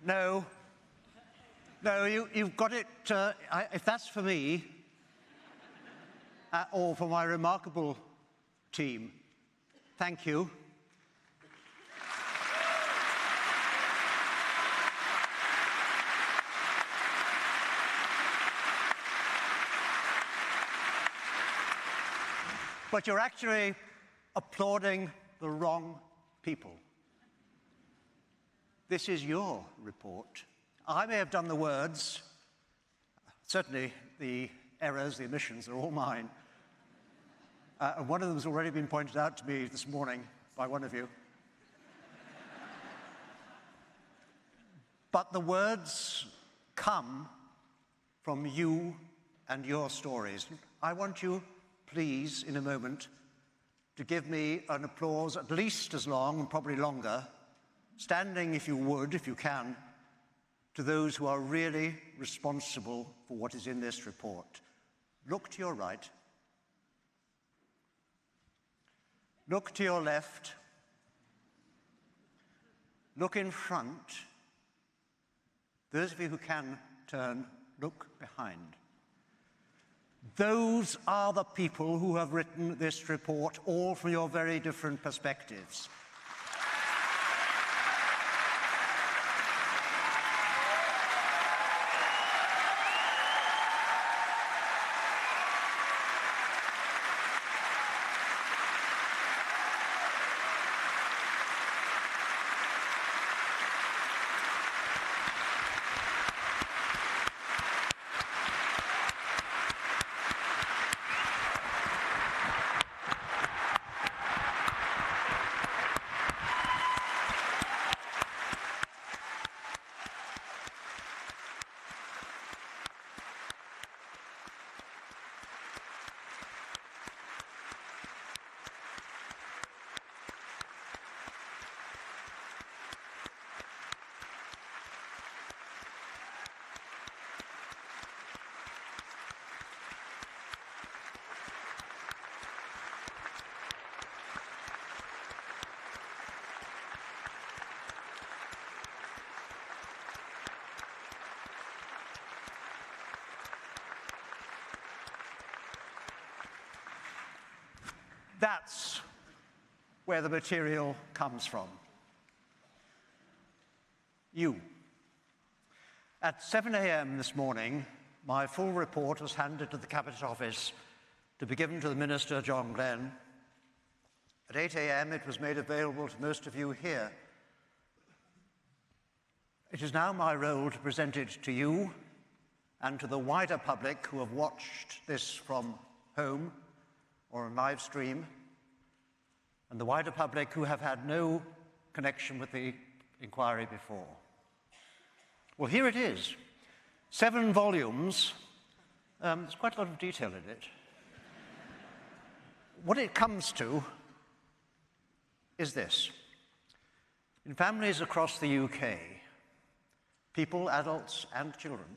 No. No, you've got it. If that's for me, or for my remarkable team, thank you. But you're actually applauding the wrong people. This is your report. I may have done the words. Certainly the errors, the omissions are all mine. And one of them has already been pointed out to me this morning by one of you. But the words come from you and your stories. I want you, please, in a moment, to give me an applause at least as long, and probably longer, standing if you would, if you can, to those who are really responsible for what is in this report. Look to your right. Look to your left. Look in front. Those of you who can turn, look behind. Those are the people who have written this report, all from your very different perspectives. That's where the material comes from. You. At 7 a.m. this morning, my full report was handed to the Cabinet Office to be given to the Minister, John Glenn. At 8 a.m., it was made available to most of you here. It is now my role to present it to you and to the wider public who have watched this from home or on live stream, and the wider public who have had no connection with the inquiry before. Well, here it is. 7 volumes. There's quite a lot of detail in it. What it comes to is this. In families across the UK, people, adults and children,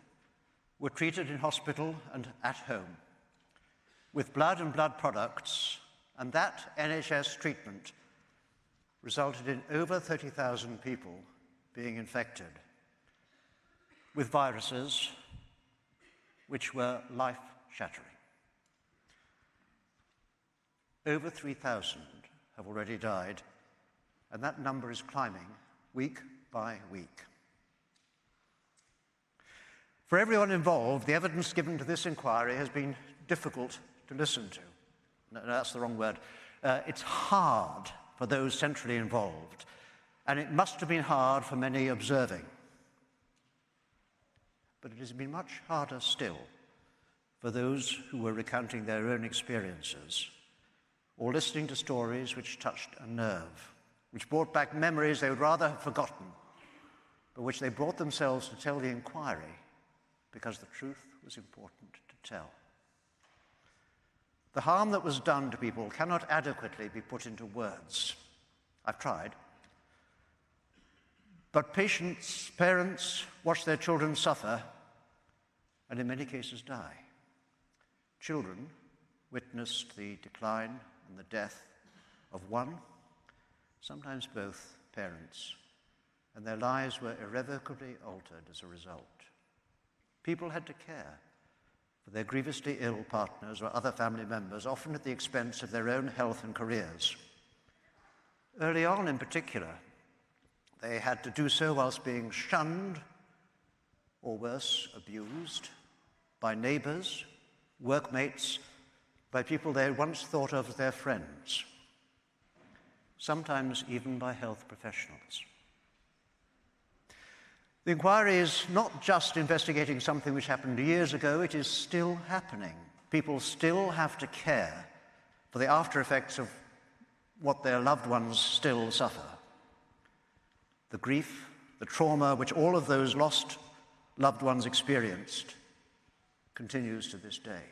were treated in hospital and at home with blood and blood products, and that NHS treatment resulted in over 30,000 people being infected with viruses which were life-shattering. Over 3,000 have already died, and that number is climbing week by week. For everyone involved, the evidence given to this inquiry has been difficult to listen to. No, that's the wrong word. It's hard for those centrally involved, and it must have been hard for many observing. But it has been much harder still for those who were recounting their own experiences, or listening to stories which touched a nerve, which brought back memories they would rather have forgotten, but which they brought themselves to tell the inquiry because the truth was important to tell. The harm that was done to people cannot adequately be put into words. I've tried. But patients, parents watch their children suffer and in many cases die. Children witnessed the decline and the death of one, sometimes both, parents and their lives were irrevocably altered as a result. People had to care for their grievously ill partners or other family members, often at the expense of their own health and careers. Early on, in particular, they had to do so whilst being shunned, or worse, abused, by neighbors, workmates, by people they had once thought of as their friends, sometimes even by health professionals. The inquiry is not just investigating something which happened years ago, it is still happening. People still have to care for the after effects of what their loved ones still suffer. The grief, the trauma which all of those lost loved ones experienced continues to this day.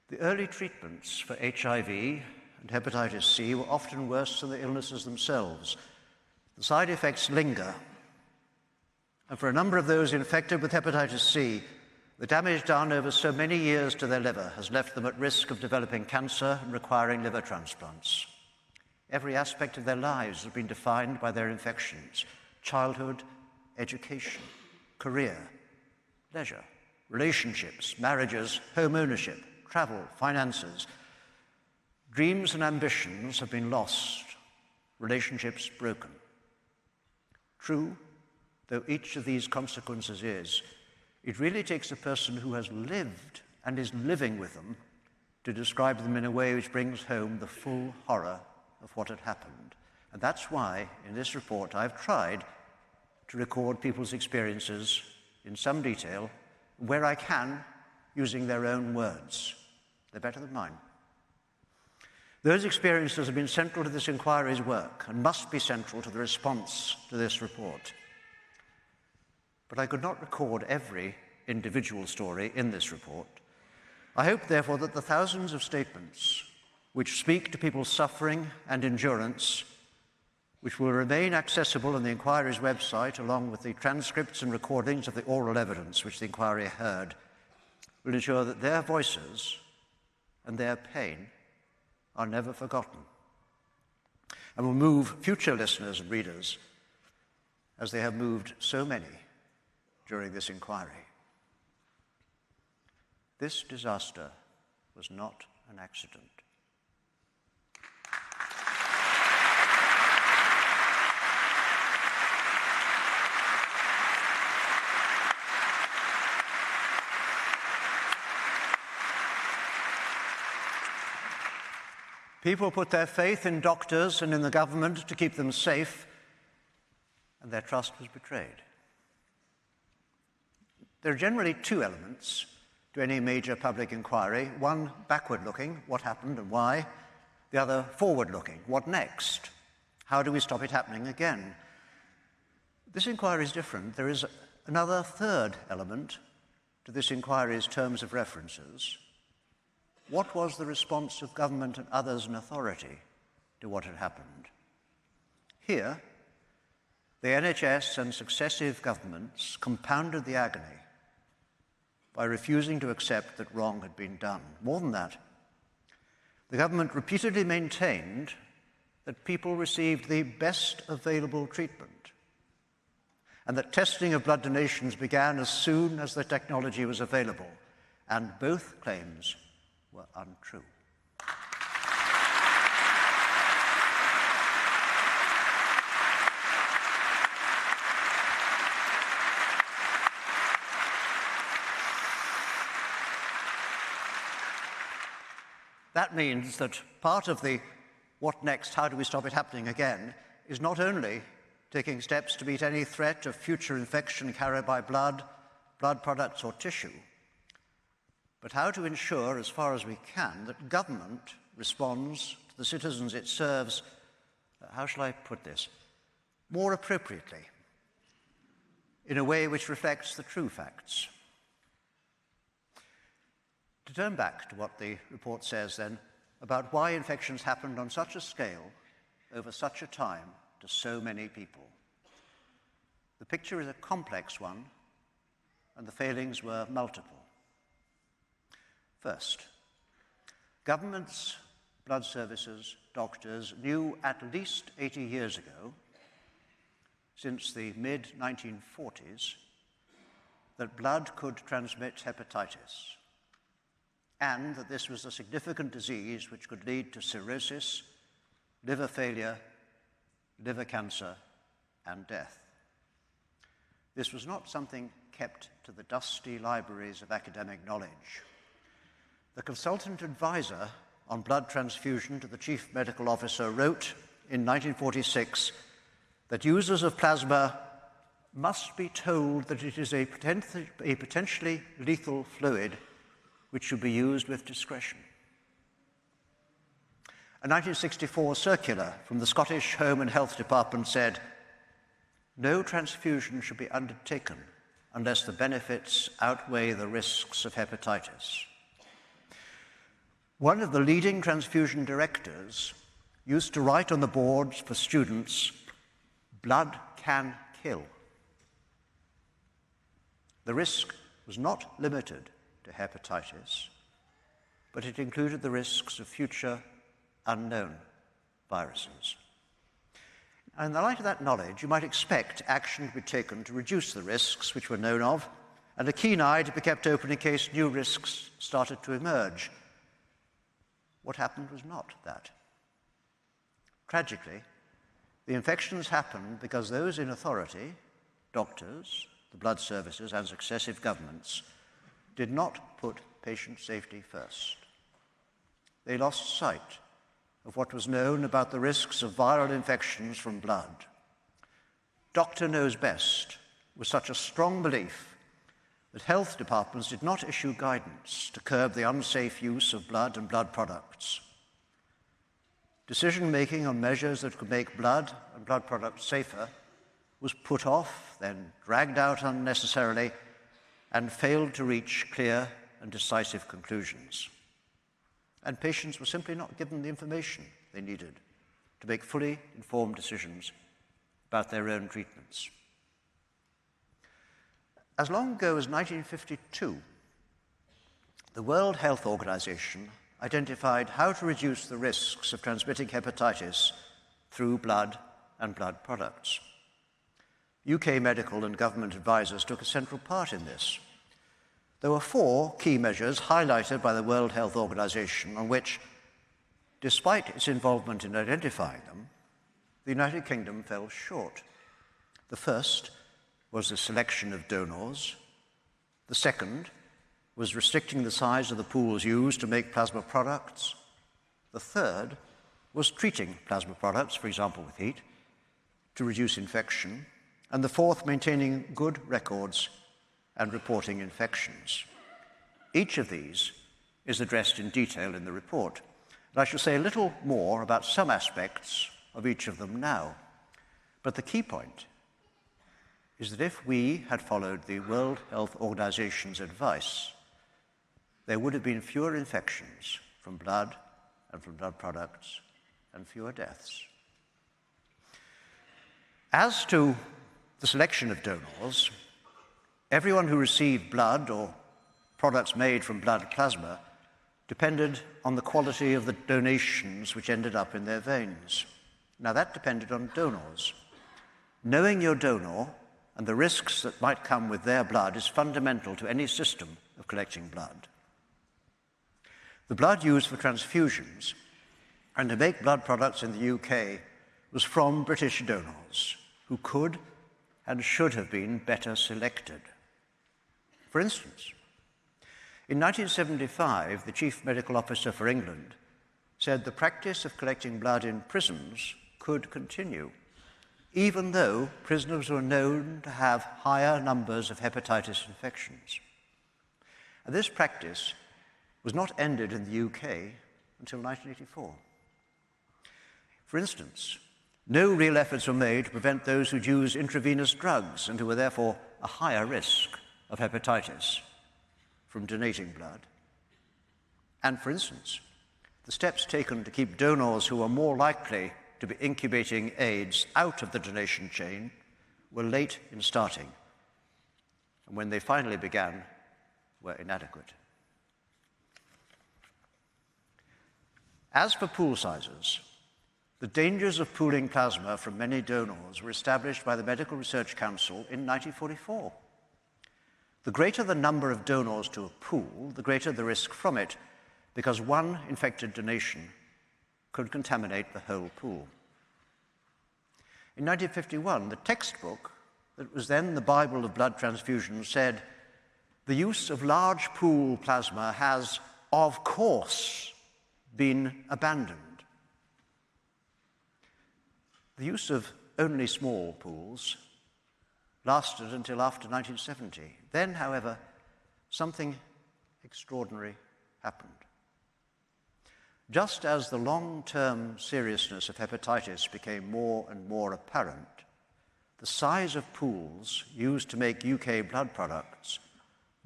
The early treatments for HIV and hepatitis C were often worse than the illnesses themselves. The side effects linger, and for a number of those infected with hepatitis C, the damage done over so many years to their liver has left them at risk of developing cancer and requiring liver transplants. Every aspect of their lives has been defined by their infections: childhood, education, career, leisure, relationships, marriages, home ownership, travel, finances. Dreams and ambitions have been lost, relationships broken. True, though each of these consequences is, it really takes a person who has lived and is living with them to describe them in a way which brings home the full horror of what had happened. And that's why, in this report, I've tried to record people's experiences in some detail, where I can, using their own words. They're better than mine. Those experiences have been central to this inquiry's work and must be central to the response to this report. But I could not record every individual story in this report. I hope, therefore, that the thousands of statements which speak to people's suffering and endurance, which will remain accessible on the inquiry's website, along with the transcripts and recordings of the oral evidence which the inquiry heard, will ensure that their voices and their pain are never forgotten, and will move future listeners and readers as they have moved so many during this inquiry. This disaster was not an accident. People put their faith in doctors and in the government to keep them safe, and their trust was betrayed. There are generally two elements to any major public inquiry: one backward-looking, what happened and why; the other forward-looking, what next? How do we stop it happening again? This inquiry is different. There is another third element to this inquiry's terms of references. What was the response of government and others in authority to what had happened? Here, the NHS and successive governments compounded the agony by refusing to accept that wrong had been done. More than that, the government repeatedly maintained that people received the best available treatment, and that testing of blood donations began as soon as the technology was available, and both claims were untrue. That means that part of the what next, how do we stop it happening again, is not only taking steps to meet any threat of future infection carried by blood products or tissue, but how to ensure, as far as we can, that government responds to the citizens it serves, how shall I put this, more appropriately, in a way which reflects the true facts. To turn back to what the report says, then, about why infections happened on such a scale, over such a time, to so many people. The picture is a complex one, and the failings were multiple. First, governments, blood services, doctors knew at least 80 years ago since the mid-1940s that blood could transmit hepatitis, and that this was a significant disease which could lead to cirrhosis, liver failure, liver cancer, and death. This was not something kept to the dusty libraries of academic knowledge. The consultant advisor on blood transfusion to the chief medical officer wrote in 1946 that users of plasma must be told that it is a potentially lethal fluid which should be used with discretion. A 1964 circular from the Scottish Home and Health Department said, "No transfusion should be undertaken unless the benefits outweigh the risks of hepatitis." One of the leading transfusion directors used to write on the boards for students, "Blood can kill." The risk was not limited to hepatitis, but it included the risks of future unknown viruses. And in the light of that knowledge, you might expect action to be taken to reduce the risks which were known of, and a keen eye to be kept open in case new risks started to emerge. What happened was not that. Tragically, the infections happened because those in authority, doctors, the blood services, and successive governments, did not put patient safety first. They lost sight of what was known about the risks of viral infections from blood. Doctor knows best was such a strong belief that health departments did not issue guidance to curb the unsafe use of blood and blood products. Decision-making on measures that could make blood and blood products safer was put off, then dragged out unnecessarily, and failed to reach clear and decisive conclusions. And patients were simply not given the information they needed to make fully informed decisions about their own treatments. As long ago as 1952, the World Health Organization identified how to reduce the risks of transmitting hepatitis through blood and blood products. UK medical and government advisors took a central part in this. There were 4 key measures highlighted by the World Health Organization on which, despite its involvement in identifying them, the United Kingdom fell short. The first was the selection of donors. The second was restricting the size of the pools used to make plasma products. The third was treating plasma products, for example with heat, to reduce infection. And the fourth, maintaining good records and reporting infections. Each of these is addressed in detail in the report. And I shall say a little more about some aspects of each of them now. But the key point is that if we had followed the World Health Organization's advice, there would have been fewer infections from blood and from blood products and fewer deaths. As to the selection of donors, everyone who received blood or products made from blood plasma depended on the quality of the donations which ended up in their veins. Now, that depended on donors. Knowing your donor and the risks that might come with their blood is fundamental to any system of collecting blood. The blood used for transfusions and to make blood products in the UK was from British donors who could and should have been better selected. For instance, in 1975, the Chief Medical Officer for England said the practice of collecting blood in prisons could continue, even though prisoners were known to have higher numbers of hepatitis infections. And this practice was not ended in the UK until 1984. For instance, no real efforts were made to prevent those who'd use intravenous drugs and who were therefore a higher risk of hepatitis from donating blood. And for instance, the steps taken to keep donors who were more likely to be incubating AIDS out of the donation chain were late in starting, and when they finally began, were inadequate. As for pool sizes, The dangers of pooling plasma from many donors were established by the Medical Research Council in 1944. The greater the number of donors to a pool, the greater the risk from it, because one infected donation could contaminate the whole pool. In 1951, the textbook that was then the Bible of blood transfusion said, "The use of large pool plasma has, of course, been abandoned." The use of only small pools lasted until after 1970. Then, however, something extraordinary happened. Just as the long-term seriousness of hepatitis became more and more apparent, the size of pools used to make UK blood products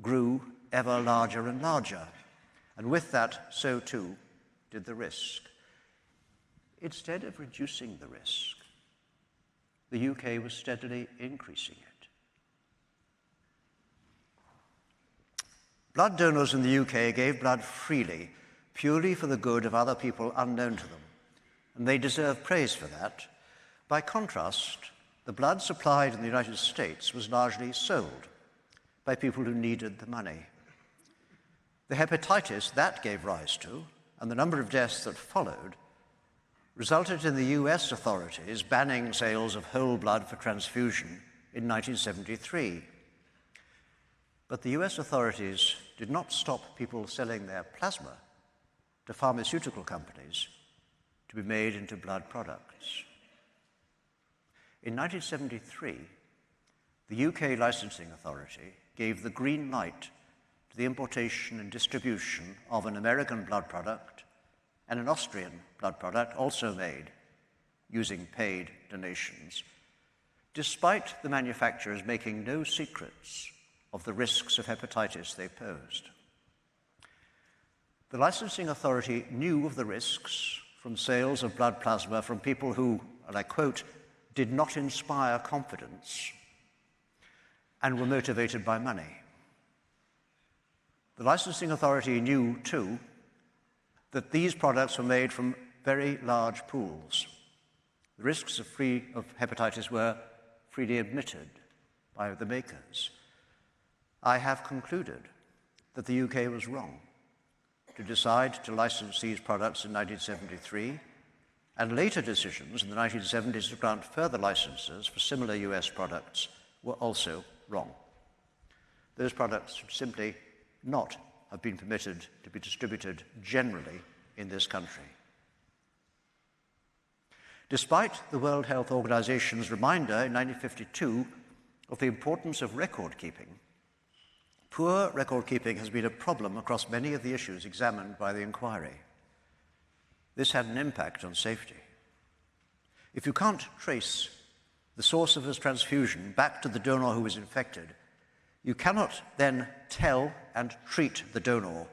grew ever larger and larger, and with that, so too did the risk. Instead of reducing the risk, the UK was steadily increasing it. Blood donors in the UK gave blood freely, purely for the good of other people unknown to them, and they deserve praise for that. By contrast, the blood supplied in the United States was largely sold by people who needed the money. The hepatitis that gave rise to, and the number of deaths that followed, resulted in the US authorities banning sales of whole blood for transfusion in 1973. But the US authorities did not stop people selling their plasma to pharmaceutical companies to be made into blood products. In 1973, the UK licensing authority gave the green light to the importation and distribution of an American blood product and an Austrian blood product also made using paid donations, despite the manufacturers making no secrets of the risks of hepatitis they posed. The licensing authority knew of the risks from sales of blood plasma from people who, and I quote, "did not inspire confidence and were motivated by money." The licensing authority knew, too, that these products were made from very large pools. The risks of hepatitis were freely admitted by the makers. I have concluded that the UK was wrong to decide to license these products in 1973, and later decisions in the 1970s to grant further licenses for similar US products were also wrong. Those products should simply not have been permitted to be distributed generally in this country. Despite the World Health Organization's reminder in 1952 of the importance of record keeping, poor record keeping has been a problem across many of the issues examined by the inquiry. This had an impact on safety. If you can't trace the source of his transfusion back to the donor who was infected, you cannot then tell and treat the donor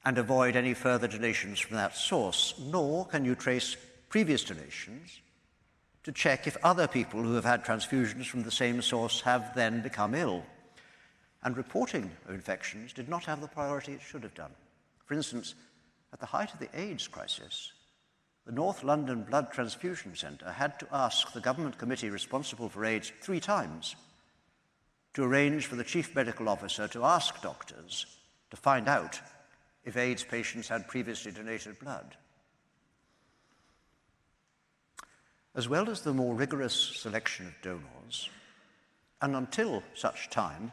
and avoid any further donations from that source, nor can you trace previous donations to check if other people who have had transfusions from the same source have then become ill. And reporting of infections did not have the priority it should have done. For instance, at the height of the AIDS crisis, the North London Blood Transfusion Centre had to ask the government committee responsible for AIDS 3 times to arrange for the chief medical officer to ask doctors to find out if AIDS patients had previously donated blood. As well as the more rigorous selection of donors, and until such time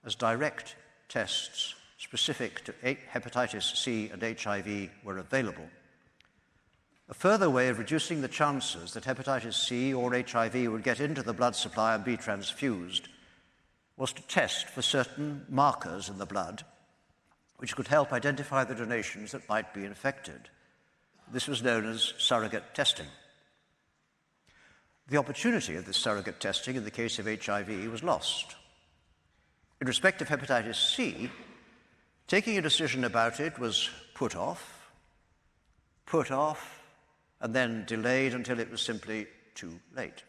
as direct tests specific to hepatitis C and HIV were available, a further way of reducing the chances that hepatitis C or HIV would get into the blood supply and be transfused was to test for certain markers in the blood which could help identify the donations that might be infected. This was known as surrogate testing. The opportunity of this surrogate testing in the case of HIV was lost. In respect of hepatitis C, taking a decision about it was put off, and then delayed until it was simply too late.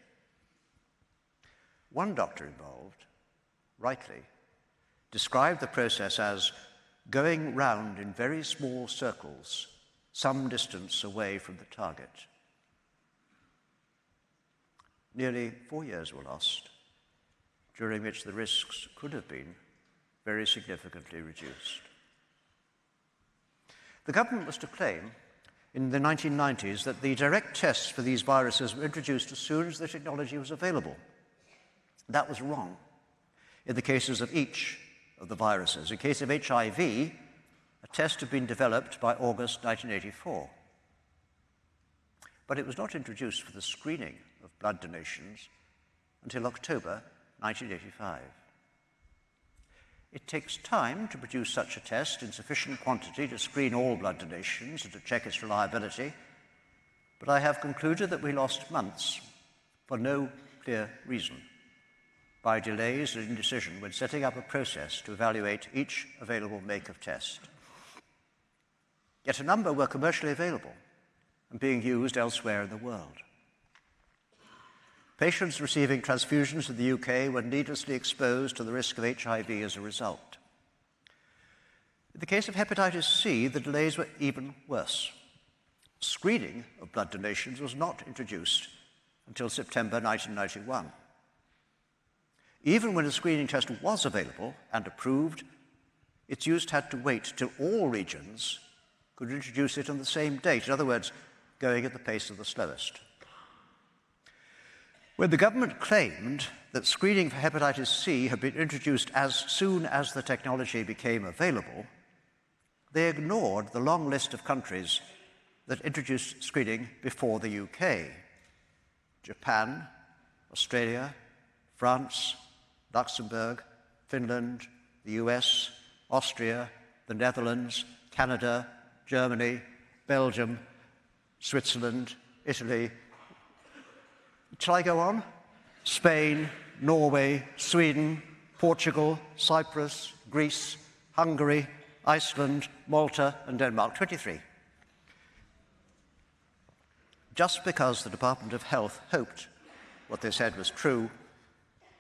One doctor involved, rightly, described the process as going round in very small circles some distance away from the target. nearly 4 years were lost, during which the risks could have been very significantly reduced. The government was to claim in the 1990s that the direct tests for these viruses were introduced as soon as the technology was available. That was wrong in the cases of each of the viruses. In case of HIV, a test had been developed by August 1984. But it was not introduced for the screening of blood donations until October 1985. It takes time to produce such a test in sufficient quantity to screen all blood donations and to check its reliability, but I have concluded that we lost months for no clear reason by delays and indecision when setting up a process to evaluate each available make of test. Yet a number were commercially available and being used elsewhere in the world. Patients receiving transfusions in the UK were needlessly exposed to the risk of HIV as a result. In the case of hepatitis C, the delays were even worse. Screening of blood donations was not introduced until September 1991. Even when a screening test was available and approved, its use had to wait till all regions could introduce it on the same date, in other words, going at the pace of the slowest. When the government claimed that screening for hepatitis C had been introduced as soon as the technology became available, they ignored the long list of countries that introduced screening before the UK: Japan, Australia, France, Luxembourg, Finland, the US, Austria, the Netherlands, Canada, Germany, Belgium, Switzerland, Italy. Shall I go on? Spain, Norway, Sweden, Portugal, Cyprus, Greece, Hungary, Iceland, Malta, and Denmark. 23. Just because the Department of Health hoped what they said was true,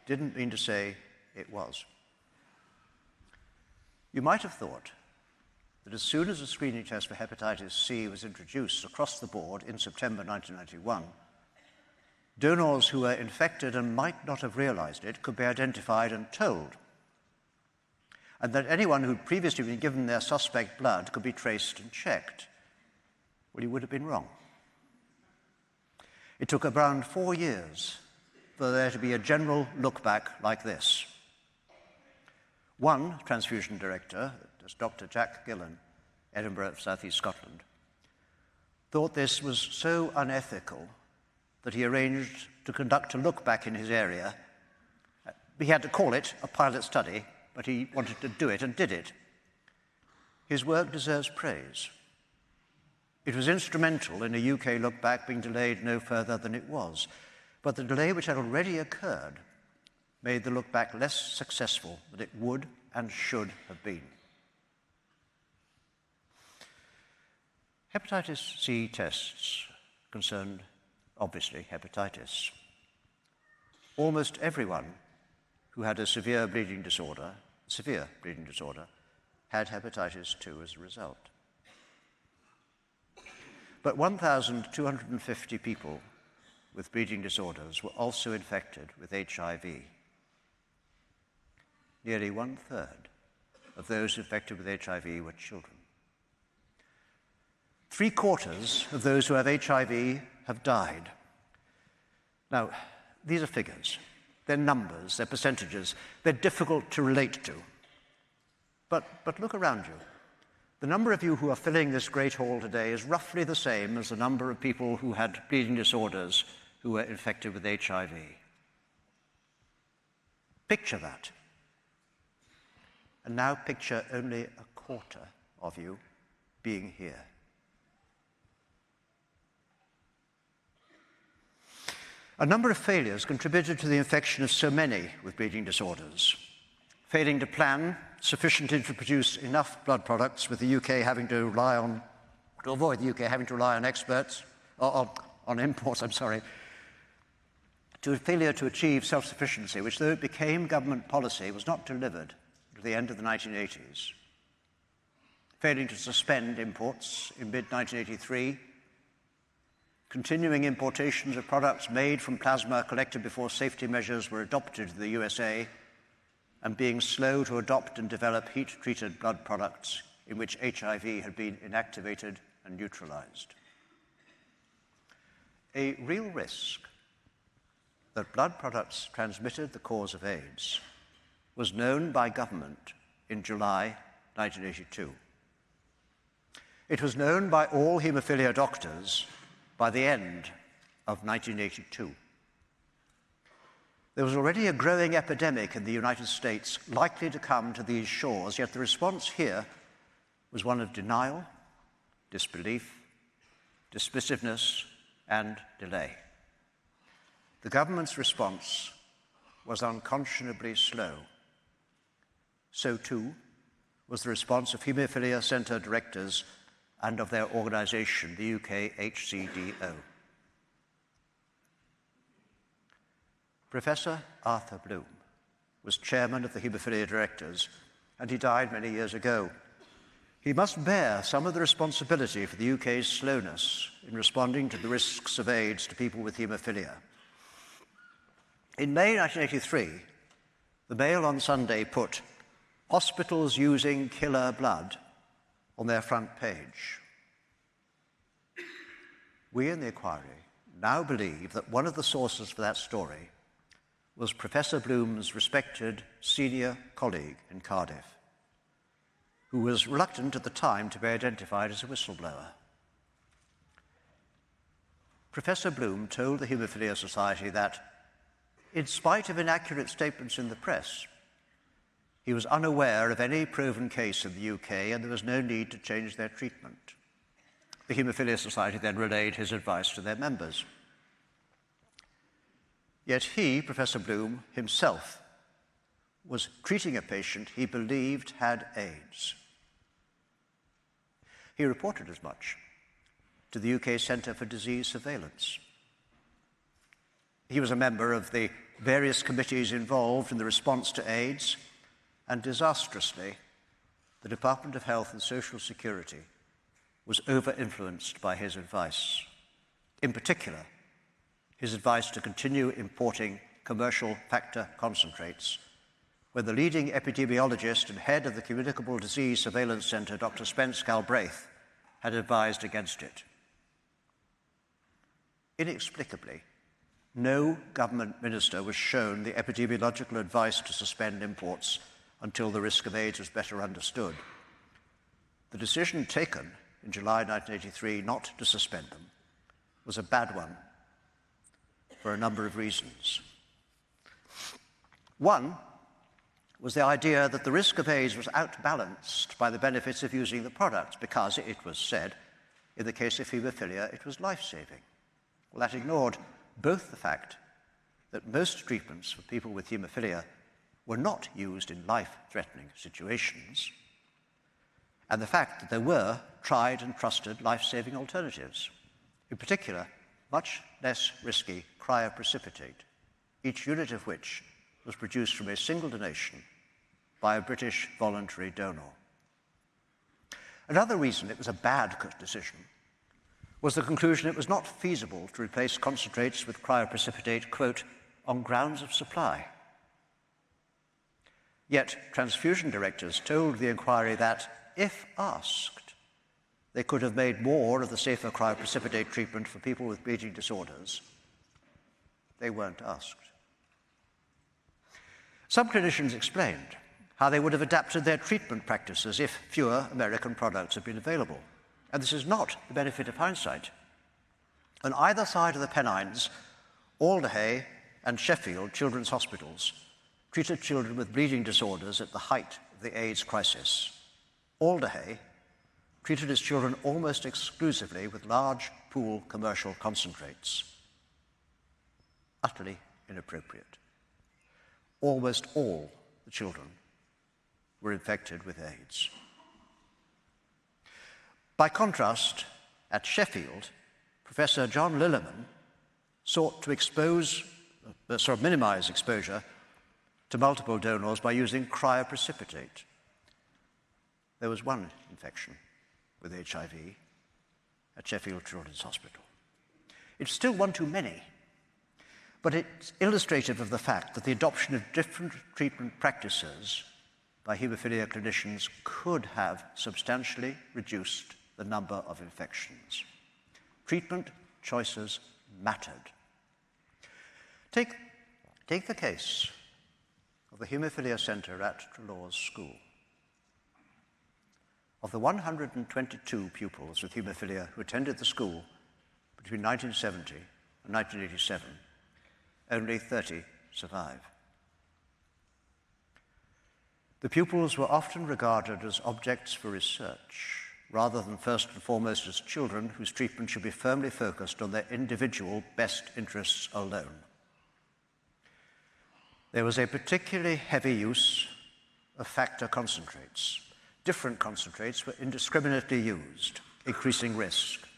didn't mean to say it was. You might have thought that as soon as a screening test for hepatitis C was introduced across the board in September 1991, donors who were infected and might not have realized it could be identified and told, and that anyone who'd previously been given their suspect blood could be traced and checked. Well, you would have been wrong. It took around 4 years for there to be a general look back like this. One transfusion director, Dr. Jack Gillan, Edinburgh, South East Scotland, thought this was so unethical that he arranged to conduct a look back in his area. He had to call it a pilot study, but he wanted to do it and did it. His work deserves praise. It was instrumental in a UK look back being delayed no further than it was, but the delay which had already occurred made the look back less successful than it would and should have been. Hepatitis C tests concerned, obviously, hepatitis. Almost everyone who had a severe bleeding disorder, had hepatitis 2 as a result. But 1,250 people with bleeding disorders were also infected with HIV. Nearly 1/3 of those infected with HIV were children. 3/4 of those who have HIV have died. Now, these are figures. They're numbers, they're percentages. They're difficult to relate to. But look around you. The number of you who are filling this great hall today is roughly the same as the number of people who had bleeding disorders who were infected with HIV. Picture that. And now picture only 1/4 of you being here. A number of failures contributed to the infection of so many with bleeding disorders. Failing to plan sufficiently to produce enough blood products, with the UK having to rely on, to avoid the UK having to rely on experts, on imports, to a failure to achieve self-sufficiency, which, though it became government policy, was not delivered to the end of the 1980s. Failing to suspend imports in mid-1983, continuing importations of products made from plasma collected before safety measures were adopted in the USA, and being slow to adopt and develop heat-treated blood products in which HIV had been inactivated and neutralized. A real risk that blood products transmitted the cause of AIDS was known by government in July 1982. It was known by all haemophilia doctors by the end of 1982. There was already a growing epidemic in the United States likely to come to these shores, yet the response here was one of denial, disbelief, dismissiveness, and delay. The government's response was unconscionably slow. So too was the response of haemophilia centre directors and of their organisation, the UK HCDO. Professor Arthur Bloom was chairman of the haemophilia directors, and he died many years ago. He must bear some of the responsibility for the UK's slowness in responding to the risks of AIDS to people with haemophilia. In May 1983, the Mail on Sunday put "Hospitals using killer blood" on their front page. We in the Inquiry now believe that one of the sources for that story was Professor Bloom's respected senior colleague in Cardiff, who was reluctant at the time to be identified as a whistleblower. Professor Bloom told the Haemophilia Society that, in spite of inaccurate statements in the press, he was unaware of any proven case in the UK and there was no need to change their treatment. The Haemophilia Society then relayed his advice to their members. Yet he, Professor Bloom, himself, was treating a patient he believed had AIDS. He reported as much to the UK Centre for Disease Surveillance. He was a member of the various committees involved in the response to AIDS, and disastrously, the Department of Health and Social Security was over-influenced by his advice. In particular, his advice to continue importing commercial factor concentrates, when the leading epidemiologist and head of the Communicable Disease Surveillance Centre, Dr. Spence Galbraith, had advised against it. Inexplicably, no government minister was shown the epidemiological advice to suspend imports until the risk of AIDS was better understood. The decision taken in July 1983 not to suspend them was a bad one for a number of reasons. One was the idea that the risk of AIDS was outbalanced by the benefits of using the products because, it was said, in the case of haemophilia, it was life-saving. Well, that ignored both the fact that most treatments for people with haemophilia were not used in life-threatening situations, and the fact that there were tried and trusted life-saving alternatives, in particular, much less risky cryoprecipitate, each unit of which was produced from a single donation by a British voluntary donor. Another reason it was a bad decision was the conclusion it was not feasible to replace concentrates with cryoprecipitate, quote, on grounds of supply. Yet transfusion directors told the Inquiry that, if asked, they could have made more of the safer cryoprecipitate treatment for people with bleeding disorders. They weren't asked. Some clinicians explained how they would have adapted their treatment practices if fewer American products had been available. And this is not the benefit of hindsight. On either side of the Pennines, Alderhay and Sheffield Children's Hospitals treated children with bleeding disorders at the height of the AIDS crisis. Alderhay treated its children almost exclusively with large pool commercial concentrates. Utterly inappropriate. Almost all the children were infected with AIDS. By contrast, at Sheffield, Professor John Lillerman sought to minimize exposure to multiple donors by using cryoprecipitate. There was one infection with HIV at Sheffield Children's Hospital. It's still one too many, but it's illustrative of the fact that the adoption of different treatment practices by haemophilia clinicians could have substantially reduced the number of infections. Treatment choices mattered. Take the case of the Haemophilia Centre at Treloar's school. Of the 122 pupils with haemophilia who attended the school between 1970 and 1987, only 30 survive. The pupils were often regarded as objects for research, rather than first and foremost as children whose treatment should be firmly focused on their individual best interests alone. There was a particularly heavy use of factor concentrates. Different concentrates were indiscriminately used, increasing risk.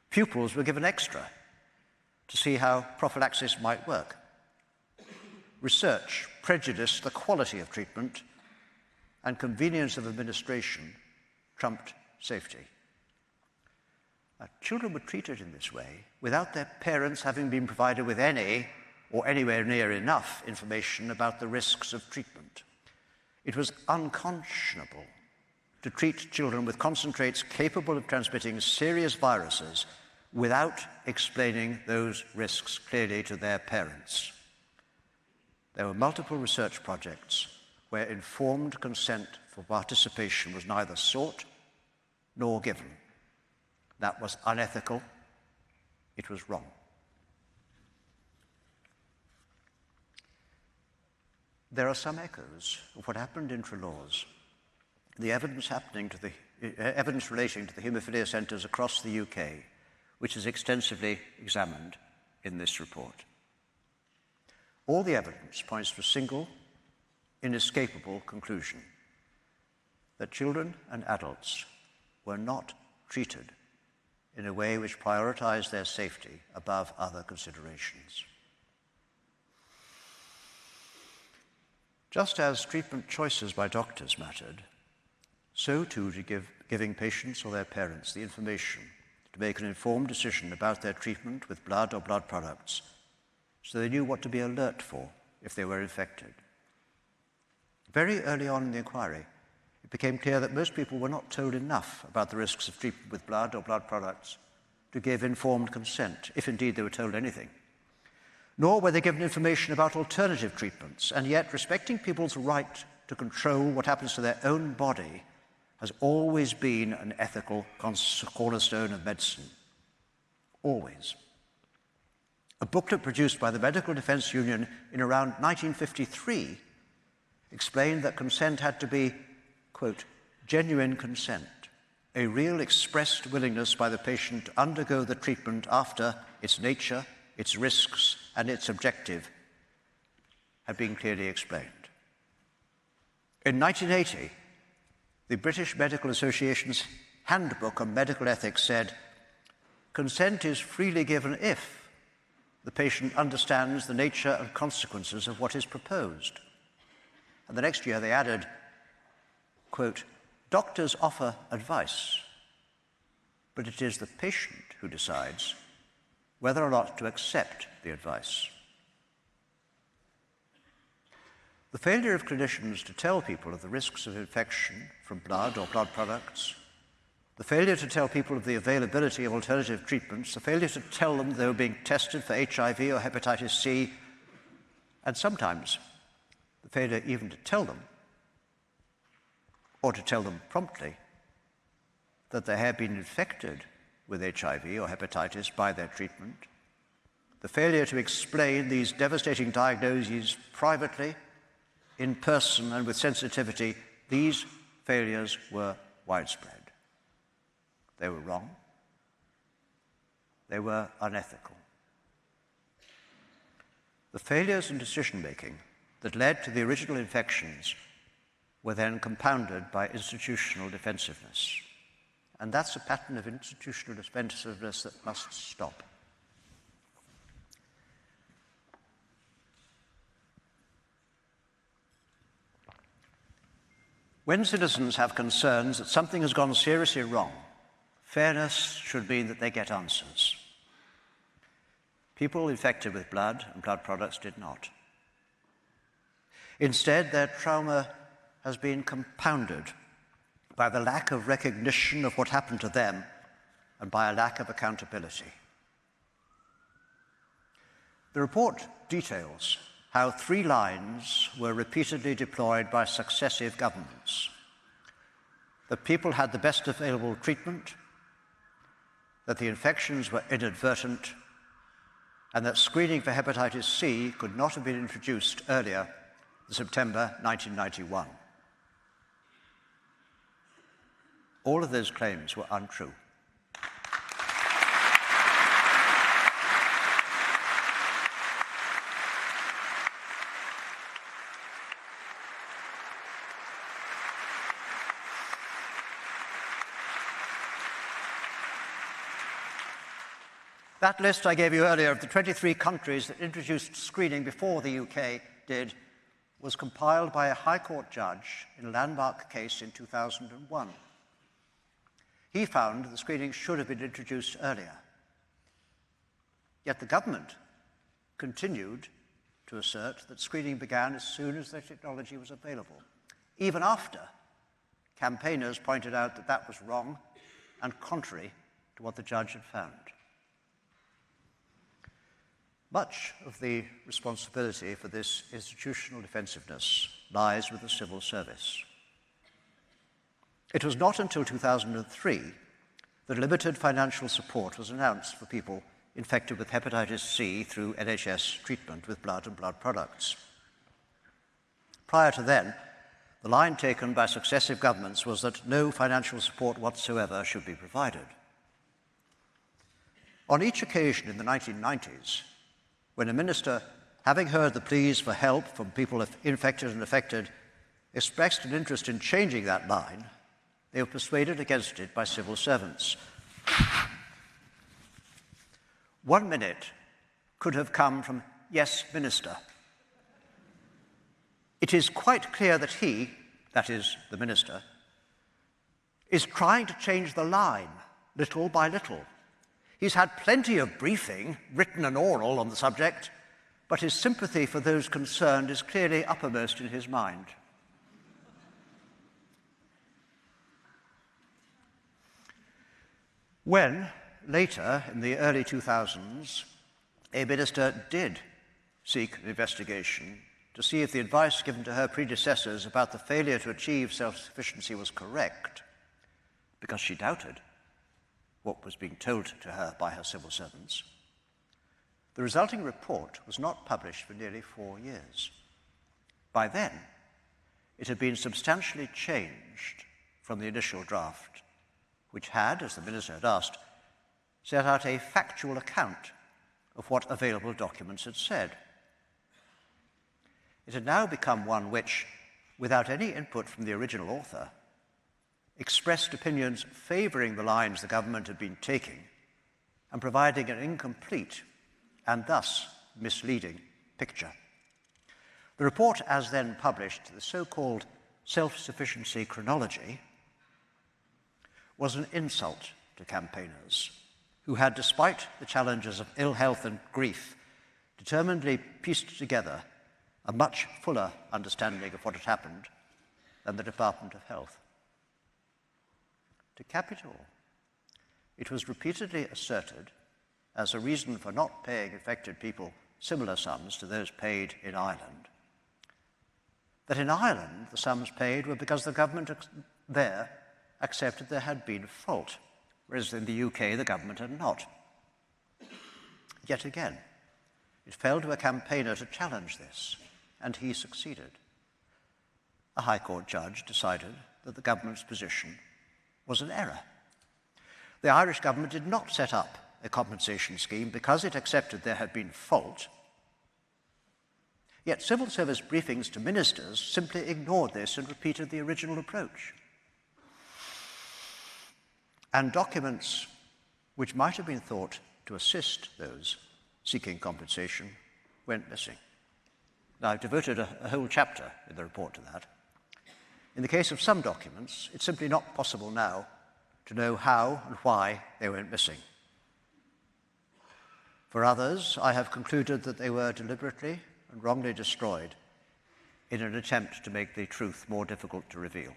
Pupils were given extra to see how prophylaxis might work. Research prejudiced the quality of treatment, and convenience of administration trumped safety. Children were treated in this way without their parents having been provided with any or anywhere near enough information about the risks of treatment. It was unconscionable to treat children with concentrates capable of transmitting serious viruses without explaining those risks clearly to their parents. There were multiple research projects where informed consent for participation was neither sought nor given. That was unethical. It was wrong. There are some echoes of what happened in Treloar's. The evidence relating to the haemophilia centres across the UK, which is extensively examined in this report. All the evidence points to a single, inescapable conclusion: that children and adults were not treated in a way which prioritized their safety above other considerations. Just as treatment choices by doctors mattered, so too did giving patients or their parents the information to make an informed decision about their treatment with blood or blood products, so they knew what to be alert for if they were infected. Very early on in the inquiry, it became clear that most people were not told enough about the risks of treatment with blood or blood products to give informed consent, if indeed they were told anything. Nor were they given information about alternative treatments, and yet respecting people's right to control what happens to their own body has always been an ethical cornerstone of medicine. Always. A booklet produced by the Medical Defence Union in around 1953 explained that consent had to be, quote, genuine consent, a real expressed willingness by the patient to undergo the treatment after its nature, its risks, and its objective had been clearly explained. In 1980, the British Medical Association's Handbook on Medical Ethics said, consent is freely given if the patient understands the nature and consequences of what is proposed. And the next year they added, quote, doctors offer advice, but it is the patient who decides whether or not to accept the advice. The failure of clinicians to tell people of the risks of infection from blood or blood products, the failure to tell people of the availability of alternative treatments, the failure to tell them they were being tested for HIV or hepatitis C, and sometimes the failure even to tell them, or to tell them promptly, that they had been infected with HIV or hepatitis by their treatment, the failure to explain these devastating diagnoses privately, in person, and with sensitivity, these failures were widespread. They were wrong. They were unethical. The failures in decision-making that led to the original infections were then compounded by institutional defensiveness. And that's a pattern of institutional defensiveness that must stop. When citizens have concerns that something has gone seriously wrong, fairness should mean that they get answers. People infected with blood and blood products did not. Instead, their trauma has been compounded by the lack of recognition of what happened to them and by a lack of accountability. The report details how 3 lines were repeatedly deployed by successive governments: that people had the best available treatment, that the infections were inadvertent, and that screening for hepatitis C could not have been introduced earlier than September 1991. All of those claims were untrue. That list I gave you earlier of the 23 countries that introduced screening before the UK did was compiled by a High Court judge in a landmark case in 2001. He found the screening should have been introduced earlier. Yet the government continued to assert that screening began as soon as the technology was available, even after campaigners pointed out that that was wrong and contrary to what the judge had found. Much of the responsibility for this institutional defensiveness lies with the civil service. It was not until 2003 that limited financial support was announced for people infected with hepatitis C through NHS treatment with blood and blood products. Prior to then, the line taken by successive governments was that no financial support whatsoever should be provided. On each occasion in the 1990s, when a minister, having heard the pleas for help from people infected and affected, expressed an interest in changing that line, they were persuaded against it by civil servants. 1 minute could have come from "Yes, Minister." It is quite clear that he, that is, the minister, is trying to change the line little by little. He's had plenty of briefing, written and oral, on the subject, but his sympathy for those concerned is clearly uppermost in his mind. When, later, in the early 2000s, a minister did seek an investigation to see if the advice given to her predecessors about the failure to achieve self-sufficiency was correct, because she doubted what was being told to her by her civil servants, the resulting report was not published for nearly 4 years. By then, it had been substantially changed from the initial draft, which had, as the minister had asked, set out a factual account of what available documents had said. It had now become one which, without any input from the original author, expressed opinions favouring the lines the government had been taking and providing an incomplete and thus misleading picture. The report, as then published, the so-called self-sufficiency chronology, was an insult to campaigners who had, despite the challenges of ill health and grief, determinedly pieced together a much fuller understanding of what had happened than the Department of Health. To cap it all, it was repeatedly asserted as a reason for not paying infected people similar sums to those paid in Ireland, that in Ireland the sums paid were because the government there accepted there had been fault, whereas in the UK the government had not. Yet again, it fell to a campaigner to challenge this, and he succeeded. A High Court judge decided that the government's position was an error. The Irish government did not set up a compensation scheme because it accepted there had been fault. Yet civil service briefings to ministers simply ignored this and repeated the original approach. And documents which might have been thought to assist those seeking compensation went missing. Now, I've devoted a whole chapter in the report to that. In the case of some documents, it's simply not possible now to know how and why they went missing. For others, I have concluded that they were deliberately and wrongly destroyed in an attempt to make the truth more difficult to reveal.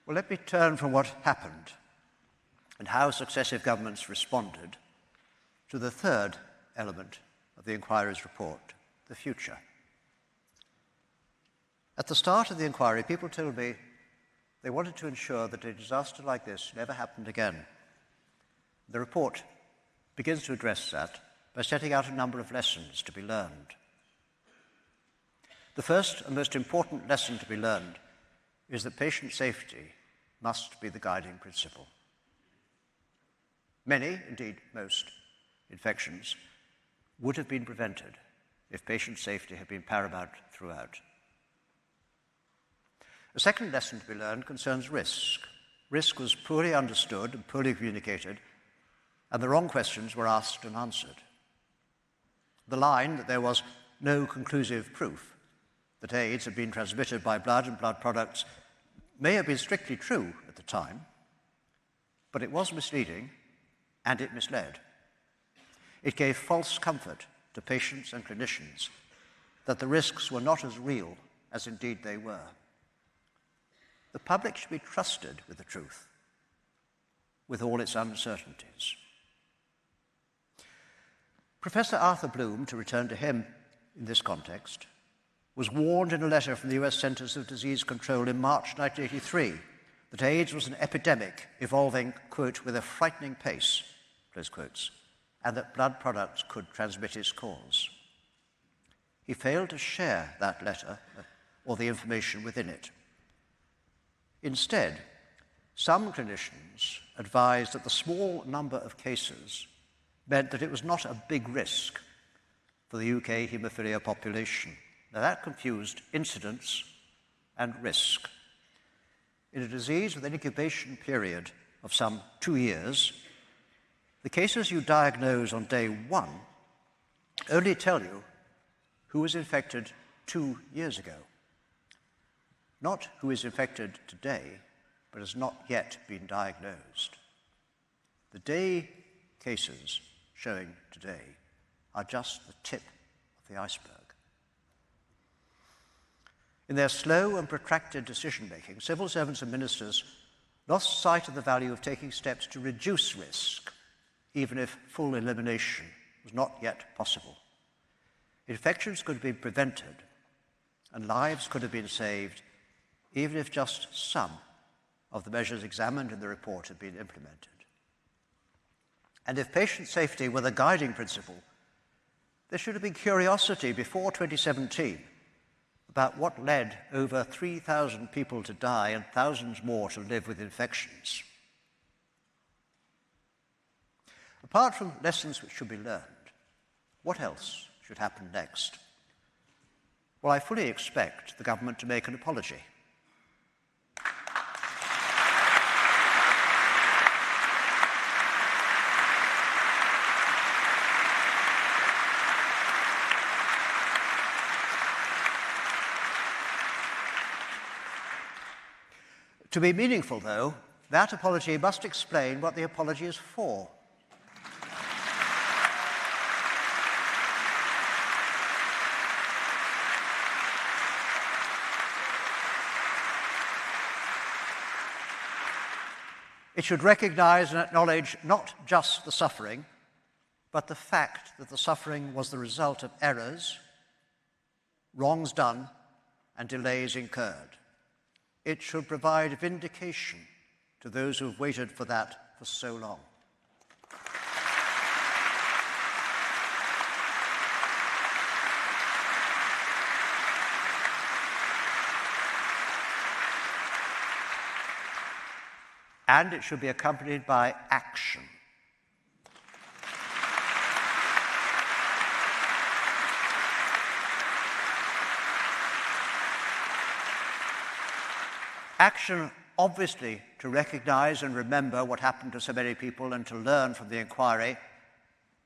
Well, let me turn from what happened and how successive governments responded to the third element of the inquiry's report, the future. At the start of the inquiry, people told me they wanted to ensure that a disaster like this never happened again. The report begins to address that by setting out a number of lessons to be learned. The first and most important lesson to be learned is that patient safety must be the guiding principle. Many, indeed most, infections would have been prevented if patient safety had been paramount throughout. A second lesson to be learned concerns risk. Risk was poorly understood and poorly communicated, and the wrong questions were asked and answered. The line that there was no conclusive proof that AIDS had been transmitted by blood and blood products may have been strictly true at the time, but it was misleading and it misled. It gave false comfort to patients and clinicians that the risks were not as real as indeed they were. The public should be trusted with the truth, with all its uncertainties. Professor Arthur Bloom, to return to him in this context, was warned in a letter from the US Centers for Disease Control in March 1983 that AIDS was an epidemic evolving, quote, with a frightening pace, close quotes, and that blood products could transmit its cause. He failed to share that letter or the information within it. Instead, some clinicians advised that the small number of cases meant that it was not a big risk for the UK haemophilia population. Now, that confused incidence and risk. In a disease with an incubation period of some 2 years, the cases you diagnose on day 1 only tell you who was infected 2 years ago, not who is infected today, but has not yet been diagnosed. The day cases showing today are just the tip of the iceberg. In their slow and protracted decision-making, civil servants and ministers lost sight of the value of taking steps to reduce risk, even if full elimination was not yet possible. Infections could have been prevented, and lives could have been saved, even if just some of the measures examined in the report had been implemented. And if patient safety were the guiding principle, there should have been curiosity before 2017 about what led over 3,000 people to die and thousands more to live with infections. Apart from lessons which should be learned, what else should happen next? Well, I fully expect the government to make an apology. To be meaningful, though, that apology must explain what the apology is for. It should recognize and acknowledge not just the suffering, but the fact that the suffering was the result of errors, wrongs done, and delays incurred. It should provide vindication to those who have waited for that for so long. And it should be accompanied by action. Action obviously to recognize and remember what happened to so many people and to learn from the inquiry,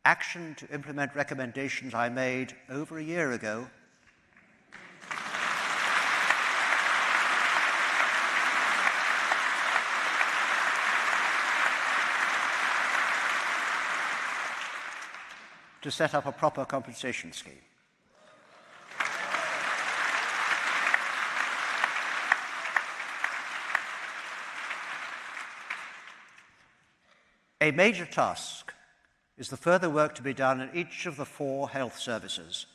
action to implement recommendations I made over a year ago, to set up a proper compensation scheme. A major task is the further work to be done in each of the 4 health services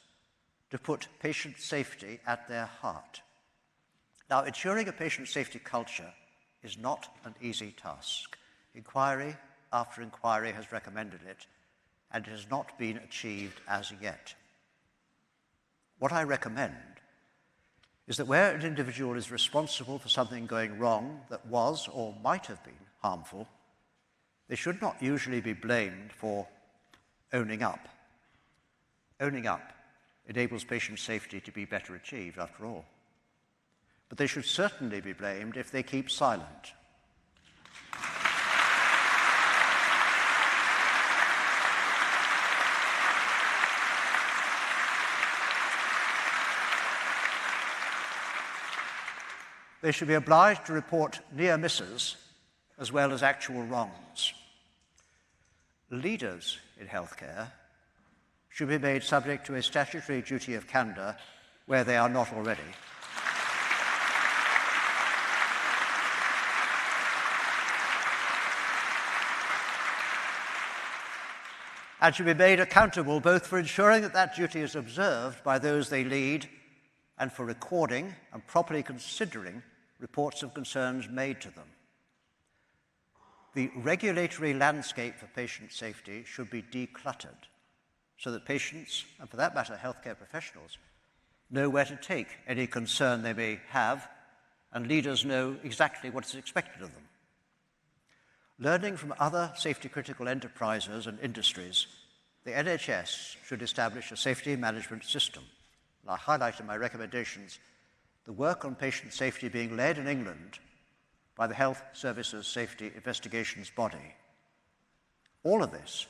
to put patient safety at their heart. Now, ensuring a patient safety culture is not an easy task. Inquiry after inquiry has recommended it, and it has not been achieved as yet. What I recommend is that where an individual is responsible for something going wrong that was or might have been harmful, they should not usually be blamed for owning up. Owning up enables patient safety to be better achieved, after all. But they should certainly be blamed if they keep silent. They should be obliged to report near misses as well as actual wrongs. Leaders in healthcare should be made subject to a statutory duty of candour where they are not already. And should be made accountable both for ensuring that that duty is observed by those they lead and for recording and properly considering reports of concerns made to them. The regulatory landscape for patient safety should be decluttered so that patients, and for that matter healthcare professionals, know where to take any concern they may have, and leaders know exactly what is expected of them. Learning from other safety-critical enterprises and industries, the NHS should establish a safety management system. And I highlight in my recommendations the work on patient safety being led in England by the Health Services Safety Investigations Body. All of this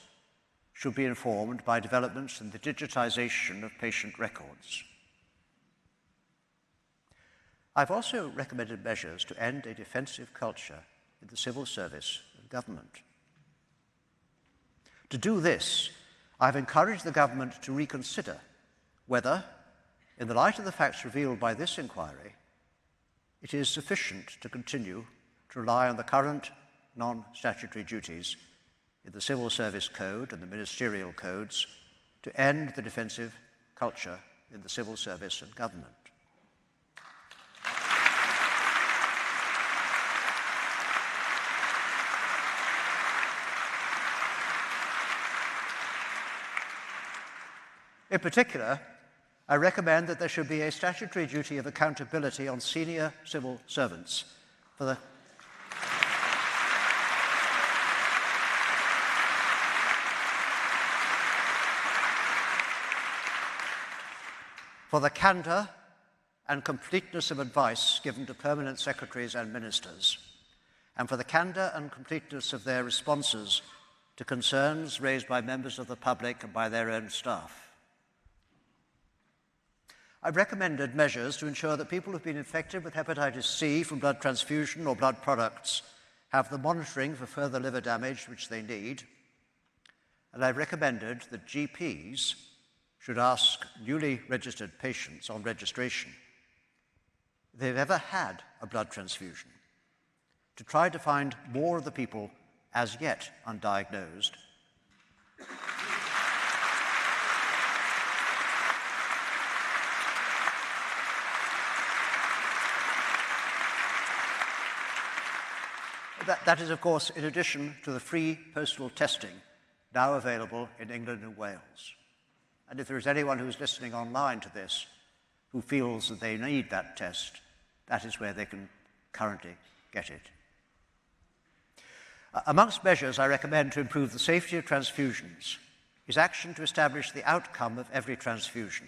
should be informed by developments in the digitization of patient records. I've also recommended measures to end a defensive culture in the civil service and government. To do this, I've encouraged the government to reconsider whether, in the light of the facts revealed by this inquiry, it is sufficient to continue to rely on the current non-statutory duties in the Civil Service Code and the ministerial codes to end the defensive culture in the civil service and government. In particular, I recommend that there should be a statutory duty of accountability on senior civil servants for the candour and completeness of advice given to permanent secretaries and ministers, and for the candour and completeness of their responses to concerns raised by members of the public and by their own staff. I've recommended measures to ensure that people who've been infected with hepatitis C from blood transfusion or blood products have the monitoring for further liver damage which they need. And I've recommended that GPs should ask newly registered patients on registration if they've ever had a blood transfusion, to try to find more of the people as yet undiagnosed That is, of course, in addition to the free postal testing now available in England and Wales. And if there is anyone who's listening online to this who feels that they need that test, that is where they can currently get it. Amongst measures I recommend to improve the safety of transfusions is action to establish the outcome of every transfusion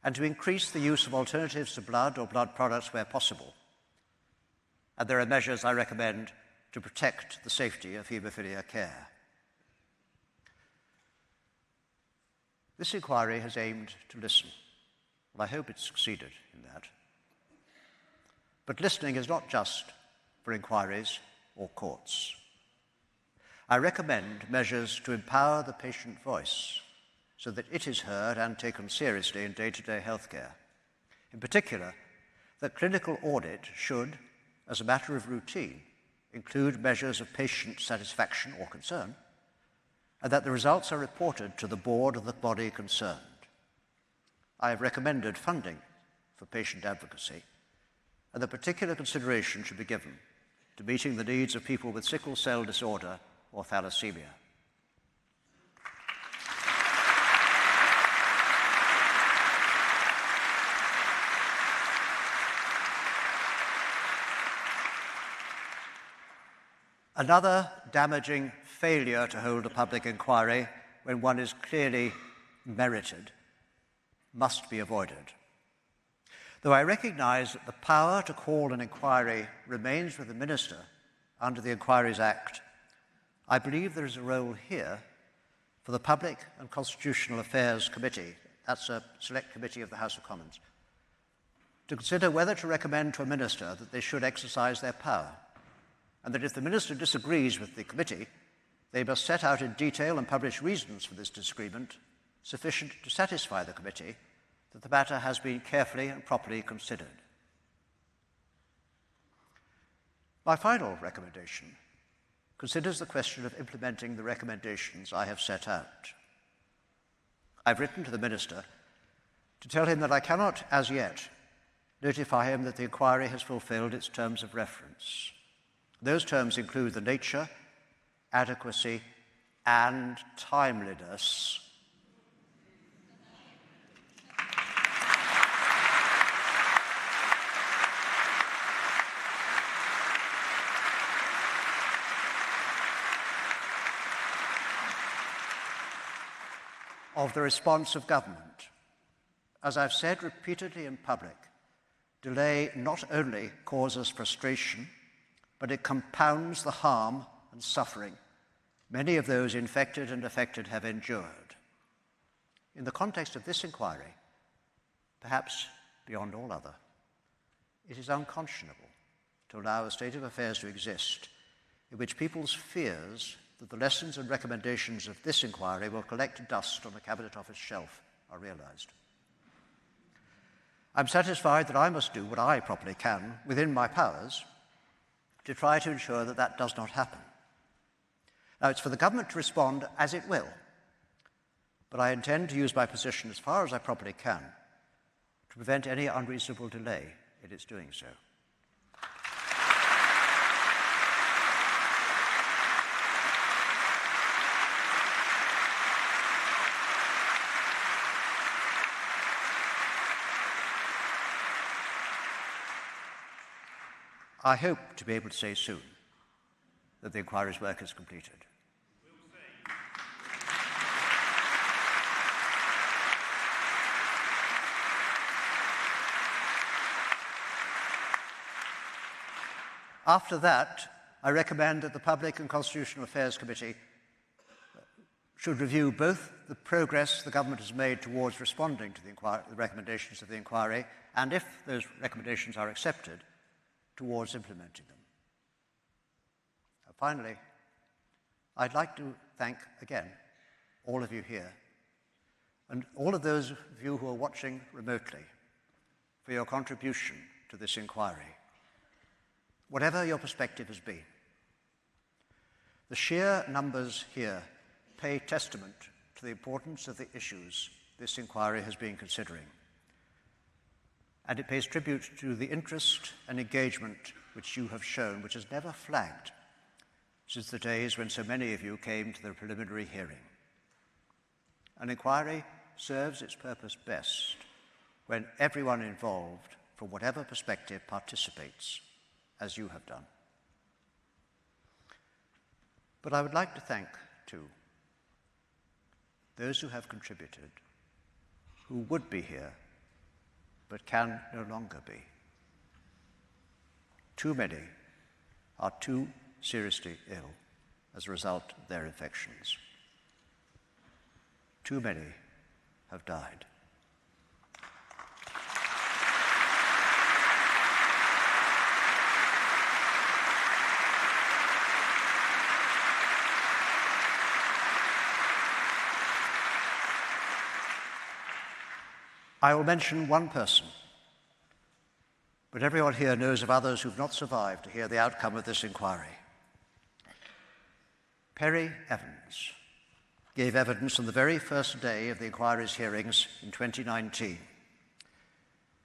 and to increase the use of alternatives to blood or blood products where possible. and there are measures I recommend to protect the safety of haemophilia care. This inquiry has aimed to listen. Well, I hope it's succeeded in that. But listening is not just for inquiries or courts. I recommend measures to empower the patient voice so that it is heard and taken seriously in day-to-day healthcare. In particular, that clinical audit should, as a matter of routine, include measures of patient satisfaction or concern, and that the results are reported to the board of the body concerned. I have recommended funding for patient advocacy, and that particular consideration should be given to meeting the needs of people with sickle cell disorder or thalassemia. Another damaging failure to hold a public inquiry when one is clearly merited must be avoided. Though I recognize that the power to call an inquiry remains with the minister under the Inquiries Act, I believe there is a role here for the Public and Constitutional Affairs Committee, that's a select committee of the House of Commons, to consider whether to recommend to a minister that they should exercise their power, and that if the minister disagrees with the committee, they must set out in detail and publish reasons for this disagreement sufficient to satisfy the committee that the matter has been carefully and properly considered. My final recommendation considers the question of implementing the recommendations I have set out. I've written to the minister to tell him that I cannot, as yet, notify him that the inquiry has fulfilled its terms of reference. Those terms include the nature, adequacy, and timeliness of the response of government. As I've said repeatedly in public, delay not only causes frustration, but it compounds the harm and suffering many of those infected and affected have endured. In the context of this inquiry, perhaps beyond all other, it is unconscionable to allow a state of affairs to exist in which people's fears that the lessons and recommendations of this inquiry will collect dust on the Cabinet Office shelf are realized. I'm satisfied that I must do what I properly can within my powers to try to ensure that that does not happen. Now, it's for the government to respond as it will, but I intend to use my position as far as I properly can to prevent any unreasonable delay in its doing so. I hope to be able to say soon that the inquiry's work is completed. After that, I recommend that the Public and Constitutional Affairs Committee should review both the progress the government has made towards responding to the recommendations of the inquiry, and if those recommendations are accepted, towards implementing them. Finally, I'd like to thank again all of you here and all of those of you who are watching remotely for your contribution to this inquiry, whatever your perspective has been. The sheer numbers here pay testament to the importance of the issues this inquiry has been considering. And it pays tribute to the interest and engagement which you have shown, which has never flagged since the days when so many of you came to the preliminary hearing. An inquiry serves its purpose best when everyone involved, from whatever perspective, participates, as you have done. But I would like to thank, too, those who have contributed, who would be here, but can no longer be. Too many are too seriously ill as a result of their infections. Too many have died. I will mention one person, but everyone here knows of others who've not survived to hear the outcome of this inquiry. Perry Evans gave evidence on the very first day of the inquiry's hearings in 2019.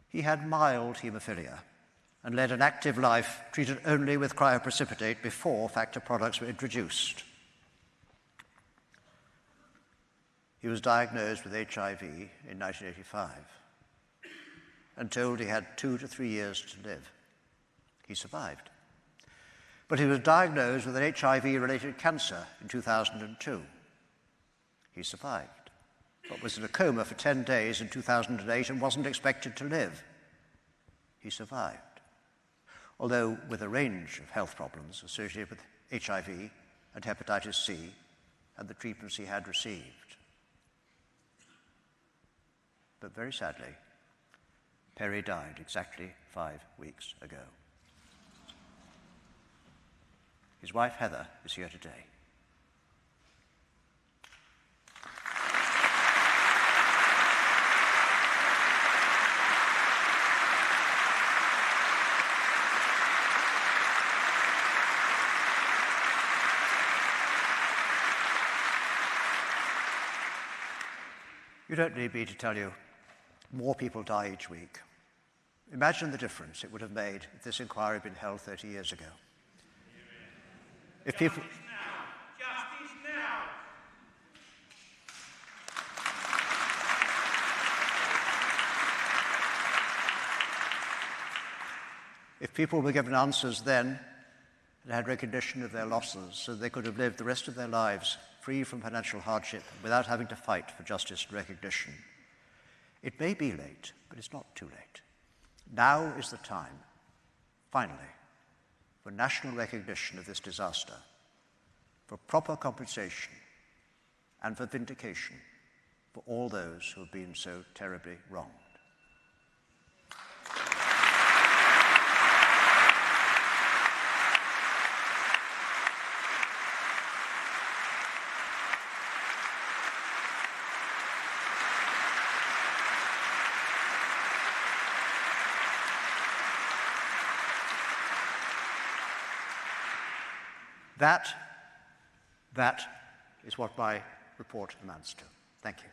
He had mild haemophilia and led an active life treated only with cryoprecipitate before factor products were introduced. He was diagnosed with HIV in 1985 and told he had 2 to 3 years to live. He survived. But he was diagnosed with an HIV-related cancer in 2002. He survived, but was in a coma for 10 days in 2008 and wasn't expected to live. He survived, although with a range of health problems associated with HIV and hepatitis C and the treatments he had received. But very sadly, Perry died exactly 5 weeks ago. His wife, Heather, is here today. You don't need me to tell you more people die each week. Imagine the difference it would have made if this inquiry had been held 30 years ago. If people, Justice now! if people were given answers then and had recognition of their losses so they could have lived the rest of their lives free from financial hardship without having to fight for justice and recognition. It may be late, but it's not too late. Now is the time, finally, for national recognition of this disaster, for proper compensation, and for vindication for all those who have been so terribly wronged. That is what my report amounts to. Thank you.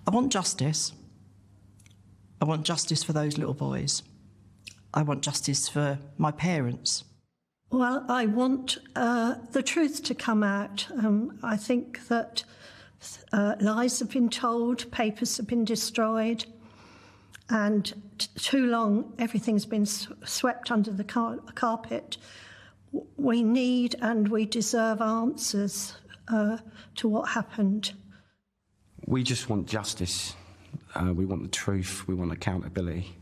I want justice. I want justice for those little boys. I want justice for my parents. Well, I want the truth to come out. I think that lies have been told, papers have been destroyed, and too long everything's been swept under the carpet. We need and we deserve answers to what happened. We just want justice. We want the truth. We want accountability,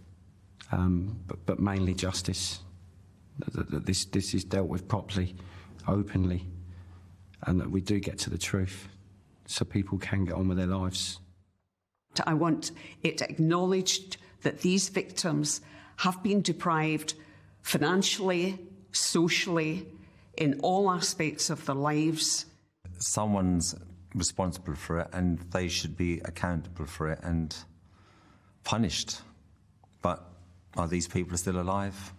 but mainly justice. That this is dealt with properly, openly, and that we do get to the truth, so people can get on with their lives. I want it acknowledged that these victims have been deprived financially, socially, in all aspects of their lives. Someone's responsible for it, and they should be accountable for it and punished. But are these people still alive?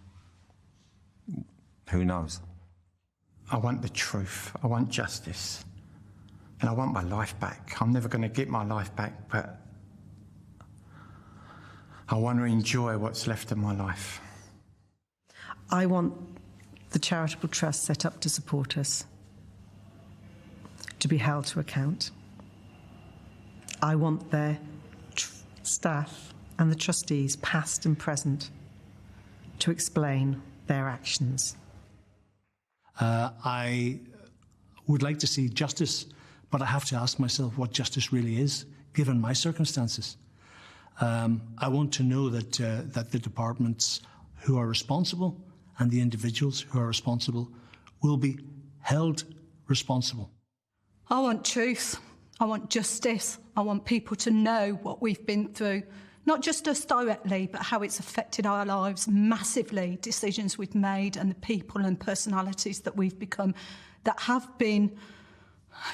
Who knows? I want the truth. I want justice. And I want my life back. I'm never going to get my life back, but I want to enjoy what's left of my life. I want the charitable trust set up to support us to be held to account. I want their staff and the trustees, past and present, to explain their actions. I would like to see justice, but I have to ask myself what justice really is, given my circumstances. I want to know that the departments who are responsible and the individuals who are responsible will be held responsible. I want truth. I want justice. I want people to know what we've been through, not just us directly, but how it's affected our lives massively, decisions we've made and the people and personalities that we've become that have been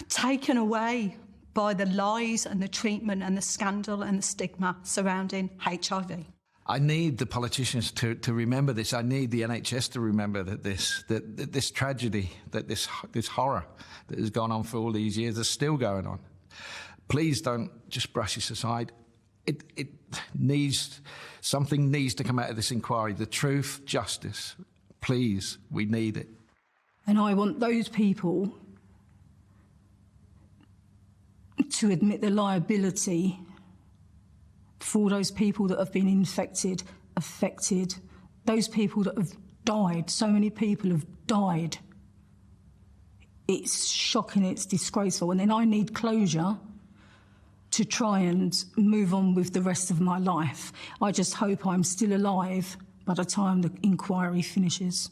taken away by the lies and the treatment and the scandal and the stigma surrounding HIV. I need the politicians to remember this. I need the NHS to remember that this tragedy, that this horror that has gone on for all these years is still going on. Please don't just brush this aside. Something needs to come out of this inquiry. The truth, justice. Please, we need it. And I want those people to admit the liability for those people that have been infected, affected, those people that have died. So many people have died. It's shocking, it's disgraceful. And then I need closure to try and move on with the rest of my life. I just hope I'm still alive by the time the inquiry finishes.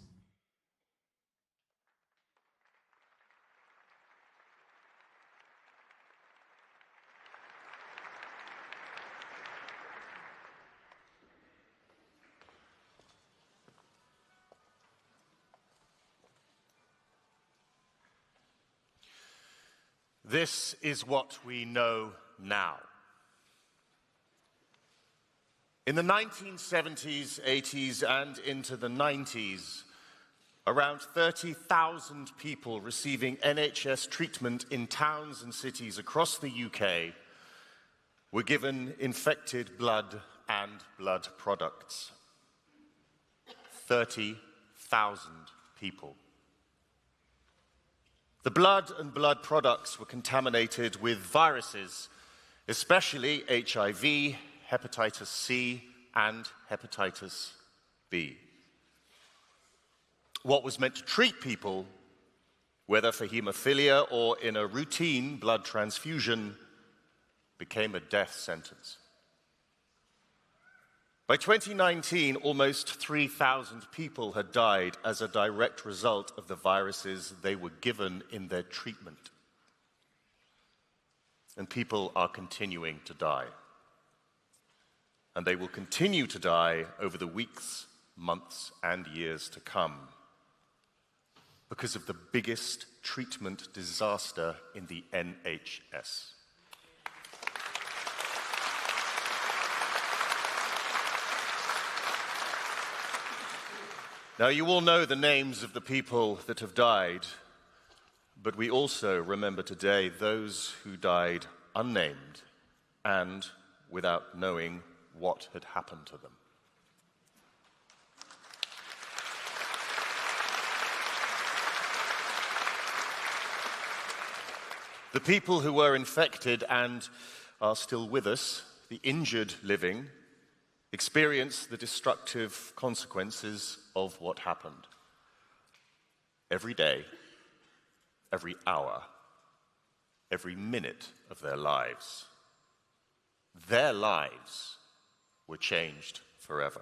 This is what we know now. In the 1970s, 80s, and into the 90s, around 30,000 people receiving NHS treatment in towns and cities across the UK were given infected blood and blood products. 30,000 people. The blood and blood products were contaminated with viruses, especially HIV, hepatitis C, and hepatitis B. What was meant to treat people, whether for haemophilia or in a routine blood transfusion, became a death sentence. By 2019, almost 3,000 people had died as a direct result of the viruses they were given in their treatment. And people are continuing to die. And they will continue to die over the weeks, months, and years to come because of the biggest treatment disaster in the NHS. Now, you all know the names of the people that have died, but we also remember today those who died unnamed and without knowing what had happened to them. The people who were infected and are still with us, the injured living, experience the destructive consequences of what happened. Every day, every hour, every minute of their lives. Their lives were changed forever.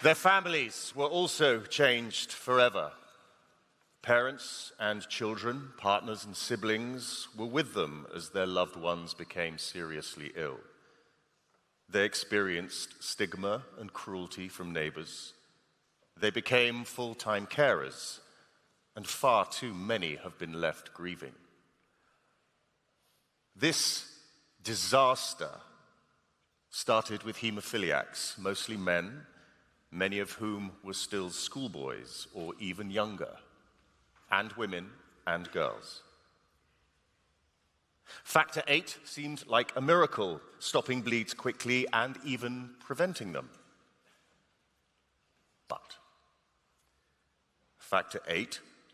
Their families were also changed forever. Parents and children, partners and siblings were with them as their loved ones became seriously ill. They experienced stigma and cruelty from neighbors. They became full-time carers, and far too many have been left grieving. This disaster started with haemophiliacs, mostly men, many of whom were still schoolboys or even younger, and women and girls. Factor VIII seemed like a miracle, stopping bleeds quickly and even preventing them. But Factor VIII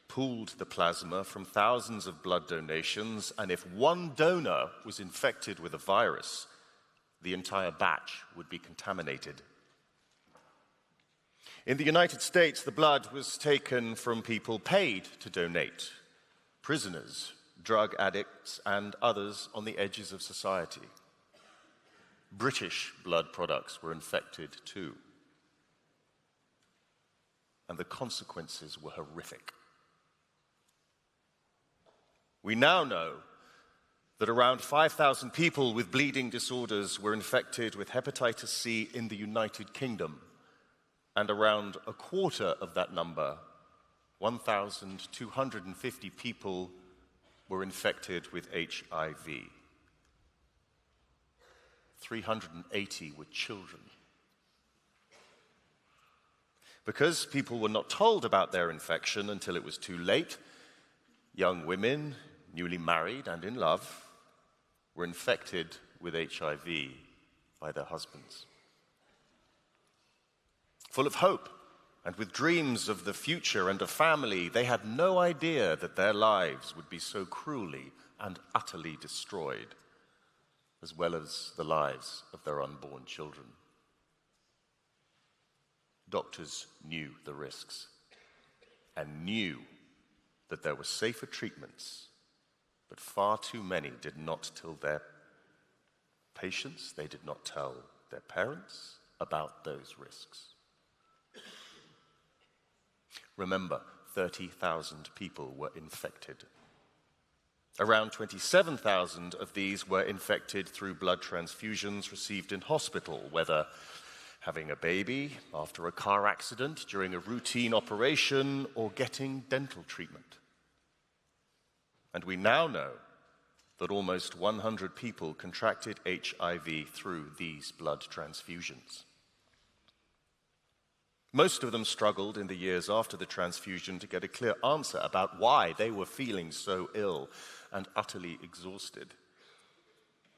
pooled the plasma from thousands of blood donations, and if one donor was infected with a virus, the entire batch would be contaminated. In the United States, the blood was taken from people paid to donate, prisoners, drug addicts, and others on the edges of society. British blood products were infected too. And the consequences were horrific. We now know that around 5,000 people with bleeding disorders were infected with hepatitis C in the United Kingdom, and around a quarter of that number, 1,250 people, were infected with HIV. 380 were children. Because people were not told about their infection until it was too late, young women, newly married and in love, were infected with HIV by their husbands. Full of hope and with dreams of the future and a family, they had no idea that their lives would be so cruelly and utterly destroyed, as well as the lives of their unborn children. Doctors knew the risks and knew that there were safer treatments, but far too many did not tell their patients, they did not tell their parents about those risks. Remember, 30,000 people were infected. Around 27,000 of these were infected through blood transfusions received in hospital, whether having a baby, after a car accident, during a routine operation, or getting dental treatment. And we now know that almost 100 people contracted HIV through these blood transfusions. Most of them struggled in the years after the transfusion to get a clear answer about why they were feeling so ill and utterly exhausted.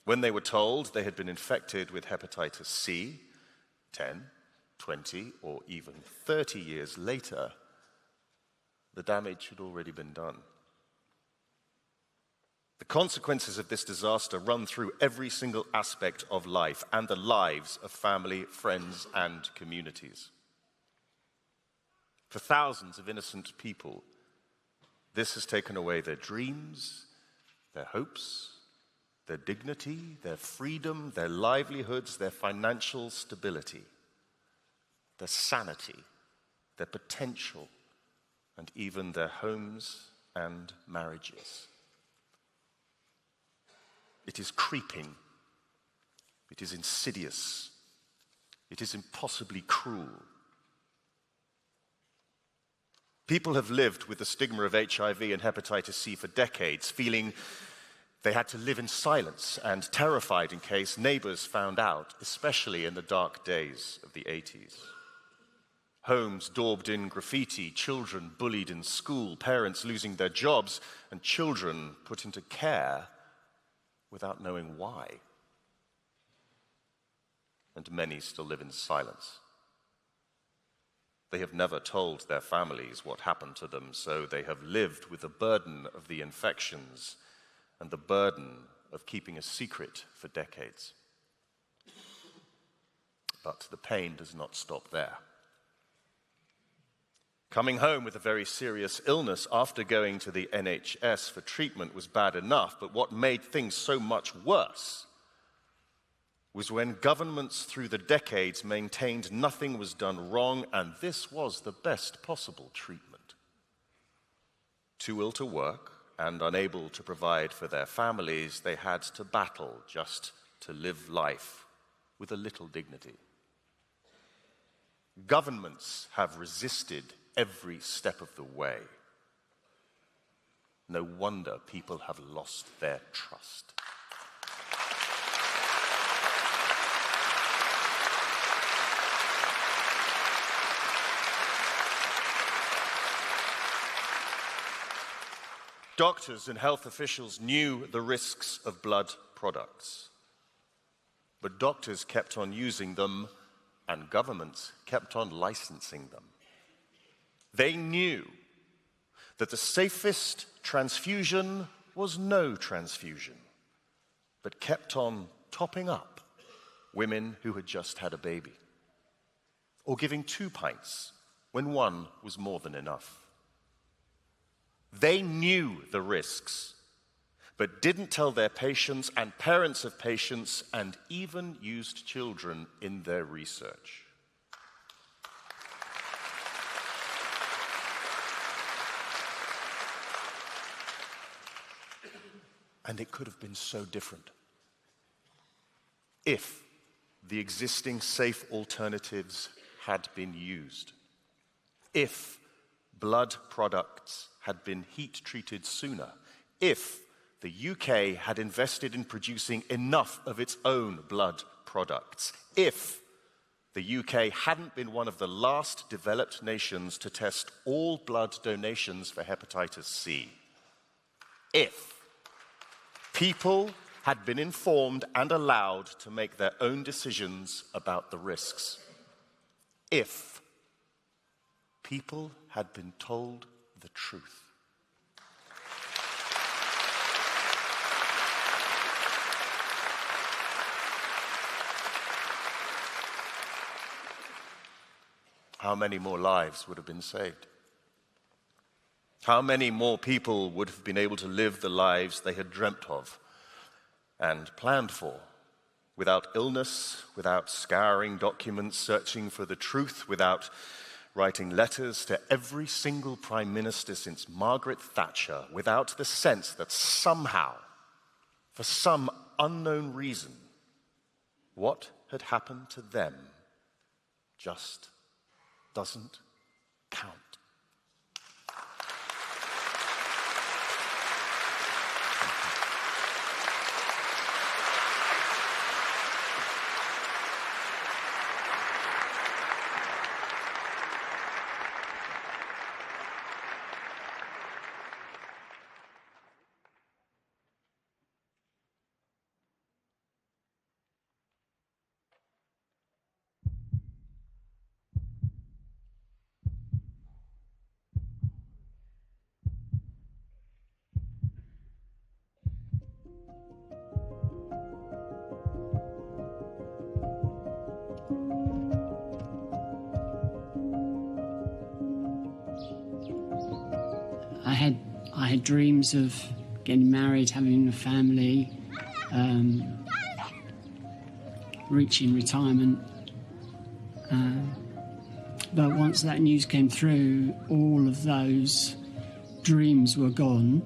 When they were told they had been infected with hepatitis C, 10, 20, or even 30 years later, the damage had already been done. The consequences of this disaster run through every single aspect of life and the lives of family, friends, and communities. For thousands of innocent people, this has taken away their dreams, their hopes, their dignity, their freedom, their livelihoods, their financial stability, their sanity, their potential, and even their homes and marriages. It is creeping. It is insidious. It is impossibly cruel. People have lived with the stigma of HIV and hepatitis C for decades, feeling they had to live in silence and terrified in case neighbors found out, especially in the dark days of the 80s. Homes daubed in graffiti, children bullied in school, parents losing their jobs, and children put into care without knowing why. And many still live in silence. They have never told their families what happened to them, so they have lived with the burden of the infections and the burden of keeping a secret for decades. But the pain does not stop there. Coming home with a very serious illness after going to the NHS for treatment was bad enough, but what made things so much worse was when governments through the decades maintained nothing was done wrong, and this was the best possible treatment. Too ill to work and unable to provide for their families, they had to battle just to live life with a little dignity. Governments have resisted every step of the way. No wonder people have lost their trust. Doctors and health officials knew the risks of blood products, but doctors kept on using them and governments kept on licensing them. They knew that the safest transfusion was no transfusion, but kept on topping up women who had just had a baby, or giving 2 pints when one was more than enough. They knew the risks, but didn't tell their patients and parents of patients, and even used children in their research. And it could have been so different if the existing safe alternatives had been used, if blood products had been heat-treated sooner, if the UK had invested in producing enough of its own blood products, if the UK hadn't been one of the last developed nations to test all blood donations for hepatitis C, if people had been informed and allowed to make their own decisions about the risks, if people had been told the truth. How many more lives would have been saved? How many more people would have been able to live the lives they had dreamt of and planned for, without illness, without scouring documents, searching for the truth, without writing letters to every single prime minister since Margaret Thatcher, without the sense that somehow, for some unknown reason, what had happened to them just doesn't count. I had dreams of getting married, having a family, reaching retirement. But once that news came through, all of those dreams were gone.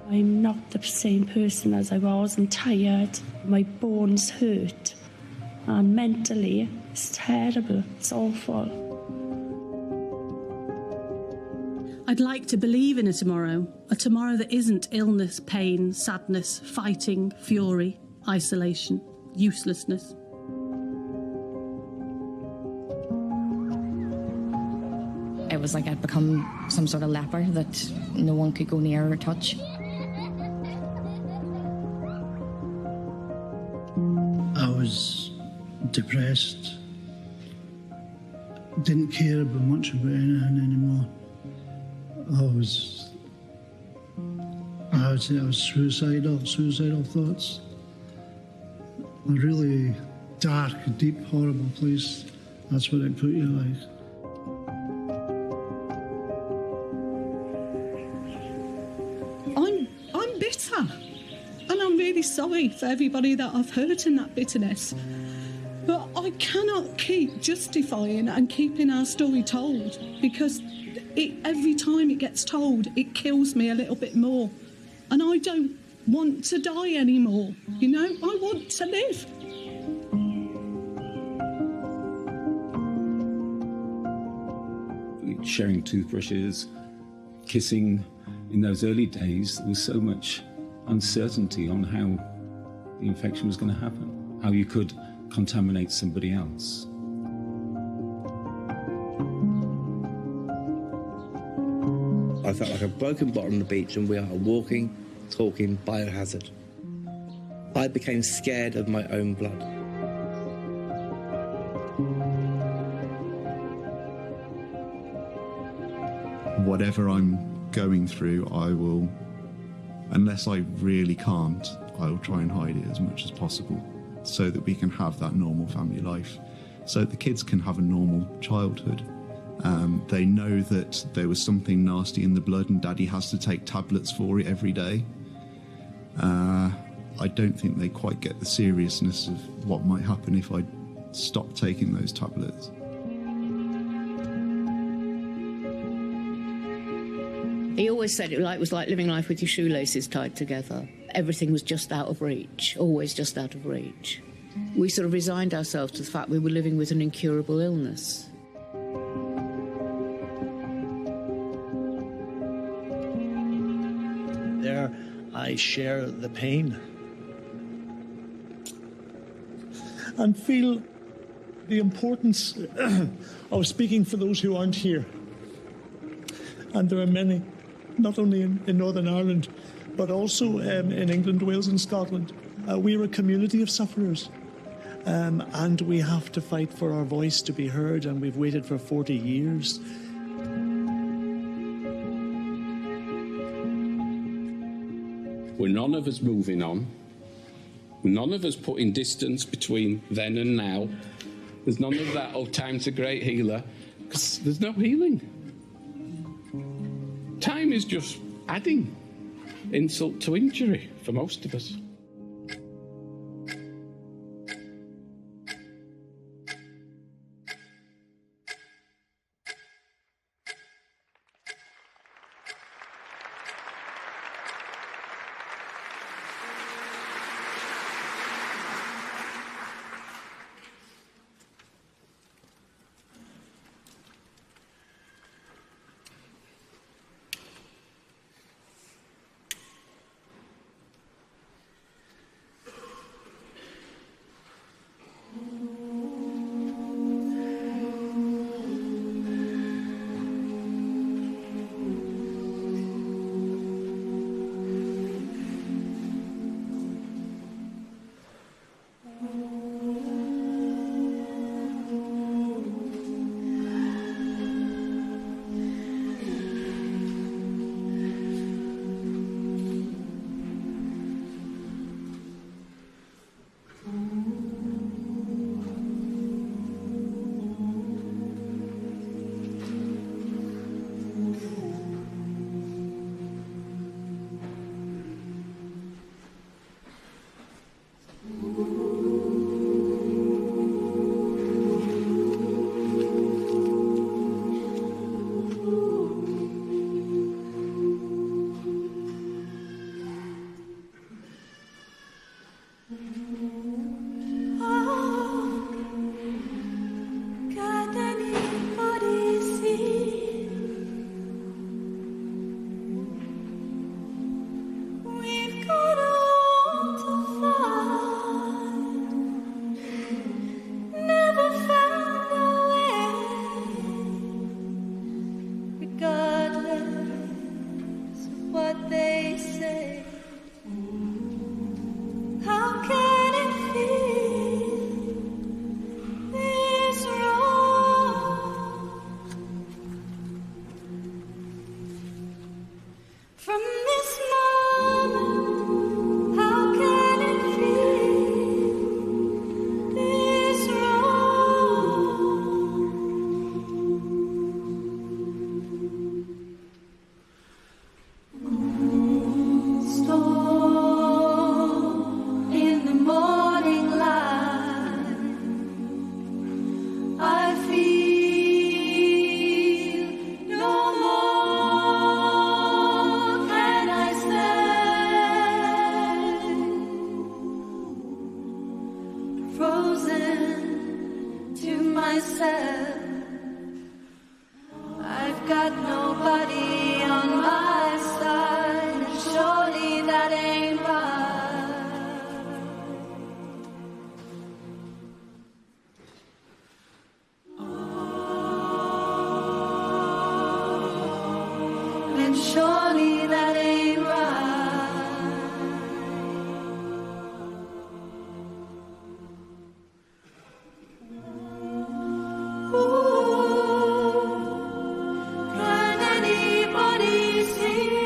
I'm not the same person as I was. I'm tired. My bones hurt. And mentally, it's terrible. It's awful. I'd like to believe in a tomorrow that isn't illness, pain, sadness, fighting, fury, isolation, uselessness. was like I'd become some sort of leper that no one could go near or touch. I was depressed. Didn't care about much about anything anymore. I would say I was suicidal thoughts. A really dark, deep, horrible place. That's what it put you like. I'm bitter, and I'm really sorry for everybody that I've hurt in that bitterness. But I cannot keep justifying and keeping our story told, because every time it gets told, it kills me a little bit more. And I don't want to die anymore, you know? I want to live. Sharing toothbrushes, kissing. In those early days, there was so much uncertainty on how the infection was going to happen, how you could contaminate somebody else. I felt like a broken bottle on the beach, and we are a walking, talking biohazard. I became scared of my own blood. Whatever I'm going through, I will, unless I really can't, I will try and hide it as much as possible so that we can have that normal family life, so that the kids can have a normal childhood. They know that there was something nasty in the blood and Daddy has to take tablets for it every day. I don't think they quite get the seriousness of what might happen if I stopped taking those tablets. He always said it was like living life with your shoelaces tied together. Everything was just out of reach, always just out of reach. We sort of resigned ourselves to the fact we were living with an incurable illness. There, I share the pain and feel the importance of speaking for those who aren't here. And there are many, not only in Northern Ireland, but also in England, Wales and Scotland. We're a community of sufferers, and we have to fight for our voice to be heard, and we've waited for 40 years. We're none of us moving on. None of us putting distance between then and now. There's none of that, oh, time's a great healer, because there's no healing. Time is just adding insult to injury for most of us. myself. I've got nobody on my side, and surely that ain't right. And surely that ain't right. Can anybody see?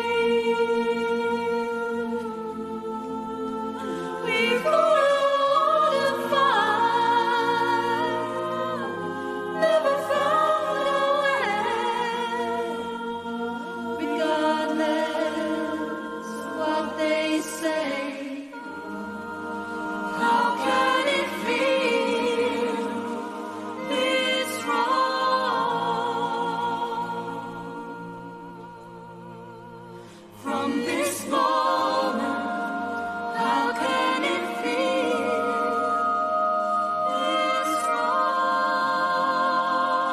We've got all to find, never found a way, regardless what they say. How can it feel this wrong? From this moment, how can it feel this wrong?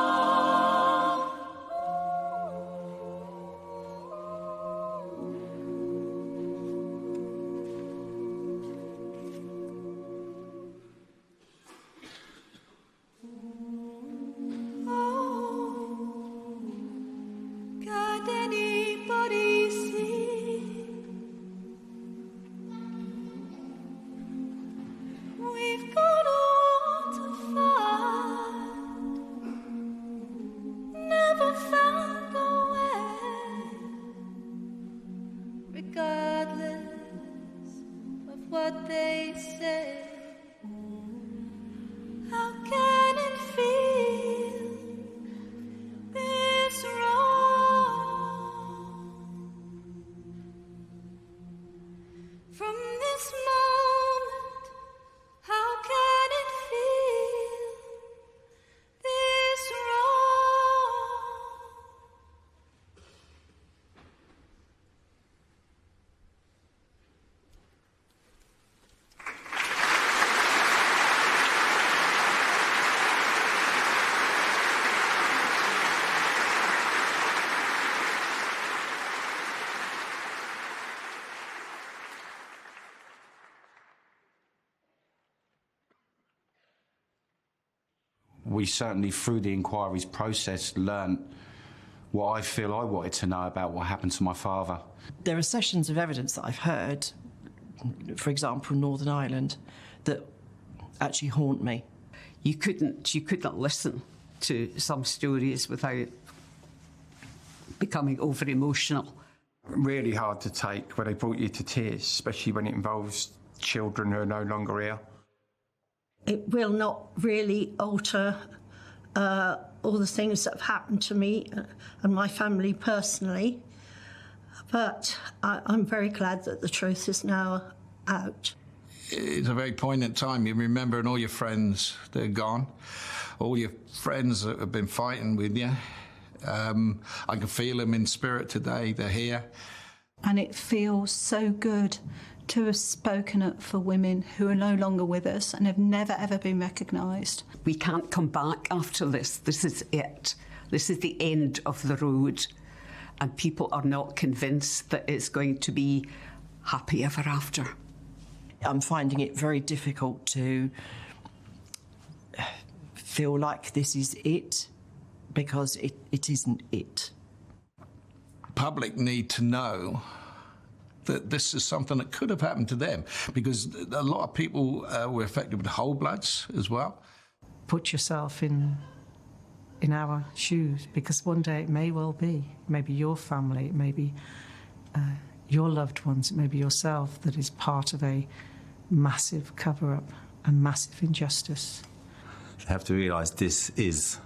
Can anybody see? We've got all to find, never found a way, regardless of what they say. How can it feel this wrong? From this moment, how can it feel this wrong? We certainly, through the inquiry's process, learnt what I feel I wanted to know about what happened to my father. There are sessions of evidence that I've heard, for example, Northern Ireland, that actually haunt me. You couldn't listen to some stories without becoming over emotional. Really hard to take when they brought you to tears, especially when it involves children who are no longer here. It will not really alter all the things that have happened to me and my family personally, but I'm very glad that the truth is now out. It's a very poignant time. You're remembering all your friends that are gone, all your friends that have been fighting with you. I can feel them in spirit today. They're here. And it feels so good to have spoken up for women who are no longer with us and have never, ever been recognised. We can't come back after this. This is it. This is the end of the road. And people are not convinced that it's going to be happy ever after. I'm finding it very difficult to feel like this is it, because it isn't it. Public need to know that this is something that could have happened to them, because a lot of people were affected with whole bloods as well. Put yourself in our shoes, because one day it may well be, maybe your family, it may be your loved ones, it may be yourself that is part of a massive cover-up and massive injustice. You have to realise this is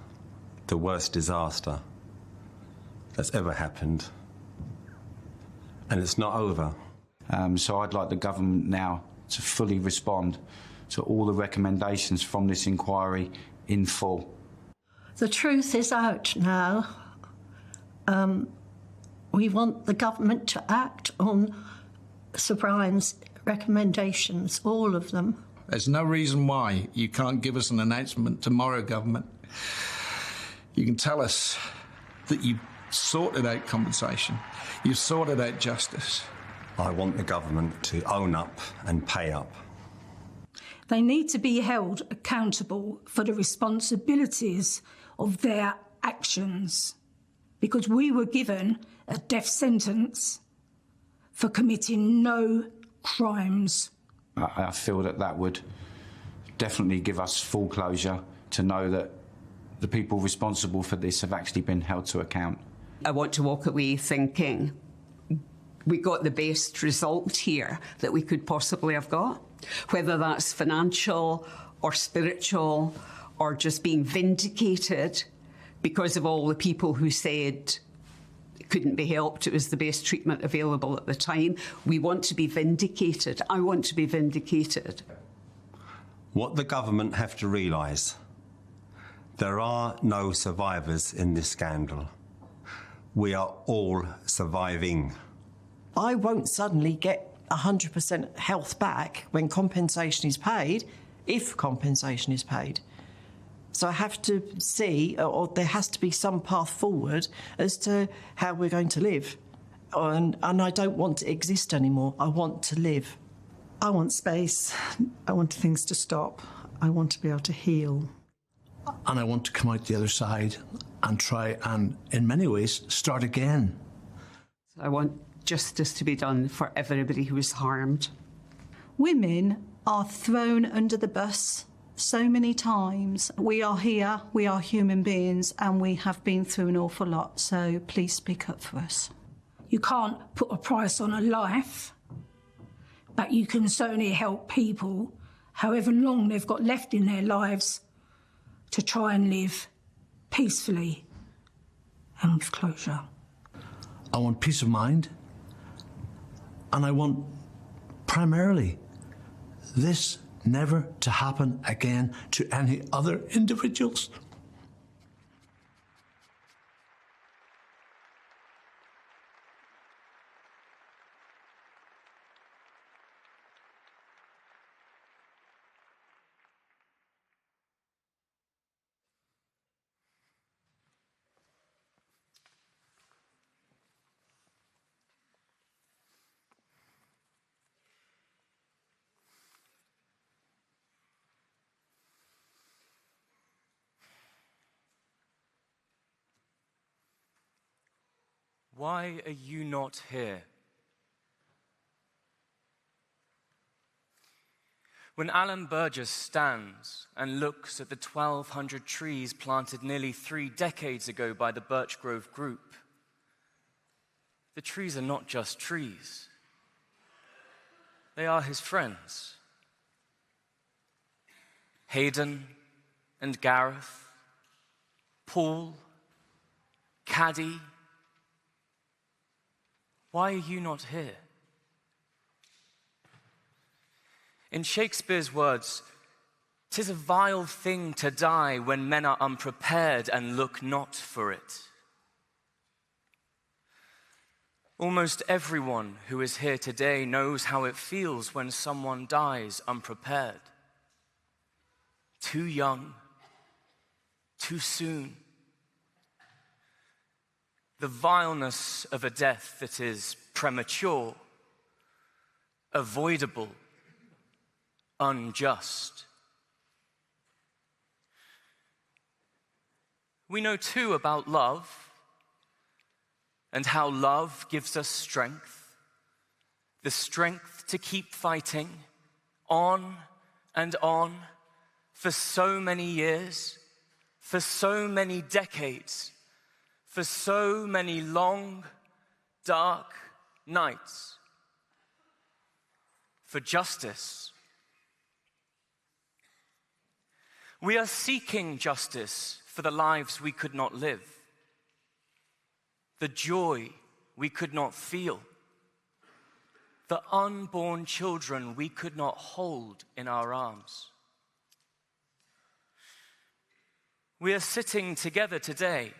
the worst disaster that's ever happened. And it's not over. So I'd like the government now to fully respond to all the recommendations from this inquiry in full. The truth is out now. We want the government to act on Sir Brian's recommendations, all of them. There's no reason why you can't give us an announcement tomorrow, government. You can tell us that you've sorted out compensation, you've sorted out justice. I want the government to own up and pay up. They need to be held accountable for the responsibilities of their actions, because we were given a death sentence for committing no crimes. I feel that would definitely give us full closure to know that the people responsible for this have actually been held to account. I want to walk away thinking we got the best result here that we could possibly have got, whether that's financial or spiritual or just being vindicated because of all the people who said it couldn't be helped, it was the best treatment available at the time. We want to be vindicated. I want to be vindicated. What the government have to realise, there are no survivors in this scandal. We are all surviving. I won't suddenly get 100% health back when compensation is paid, if compensation is paid. So I have to see, or there has to be some path forward as to how we're going to live. And I don't want to exist anymore. I want to live. I want space. I want things to stop. I want to be able to heal. And I want to come out the other side and try and, in many ways, start again. I want justice to be done for everybody who was harmed. Women are thrown under the bus so many times. We are here, we are human beings, and we have been through an awful lot, so please speak up for us. You can't put a price on a life, but you can certainly help people, however long they've got left in their lives, to try and live peacefully and with closure. I want peace of mind, and I want, primarily, this never to happen again to any other individuals. Why are you not here? When Alan Burgess stands and looks at the 1,200 trees planted nearly 3 decades ago by the Birch Grove Group, the trees are not just trees. They are his friends. Hayden and Gareth, Paul, Caddy. Why are you not here? In Shakespeare's words, "'Tis a vile thing to die when men are unprepared and look not for it." Almost everyone who is here today knows how it feels when someone dies unprepared. Too young, too soon. The vileness of a death that is premature, avoidable, unjust. We know too about love and how love gives us strength, the strength to keep fighting on and on for so many years, for so many decades, for so many long, dark nights, for justice. We are seeking justice for the lives we could not live, the joy we could not feel, the unborn children we could not hold in our arms. We are sitting together today,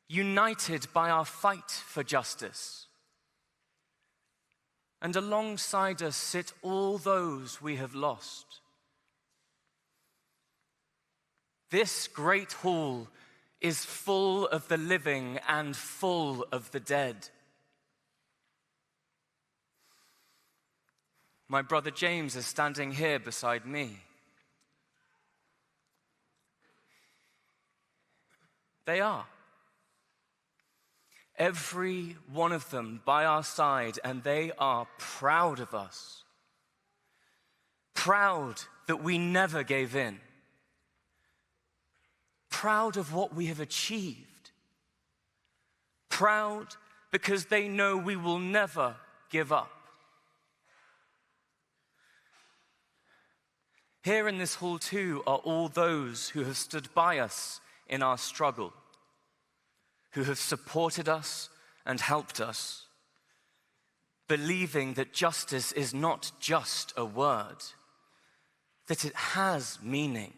united by our fight for justice. and alongside us sit all those we have lost. This great hall is full of the living and full of the dead. My brother James is standing here beside me. They are. Every one of them by our side, and they are proud of us. Proud that we never gave in. Proud of what we have achieved. Proud because they know we will never give up. Here in this hall too are all those who have stood by us in our struggle, who have supported us and helped us, believing that justice is not just a word, that it has meaning.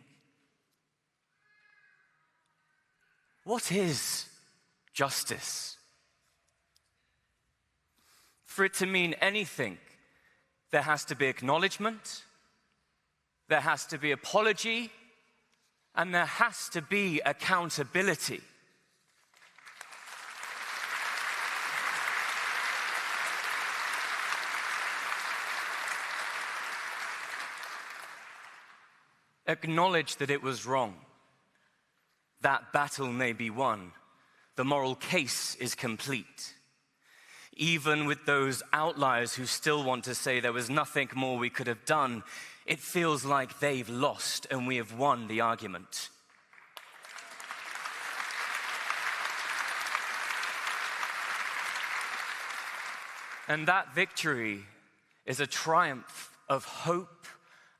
What is justice? For it to mean anything, there has to be acknowledgement, there has to be apology, and there has to be accountability. Acknowledge that it was wrong. That battle may be won. The moral case is complete. Even with those outliers who still want to say there was nothing more we could have done, it feels like they've lost and we have won the argument. And that victory is a triumph of hope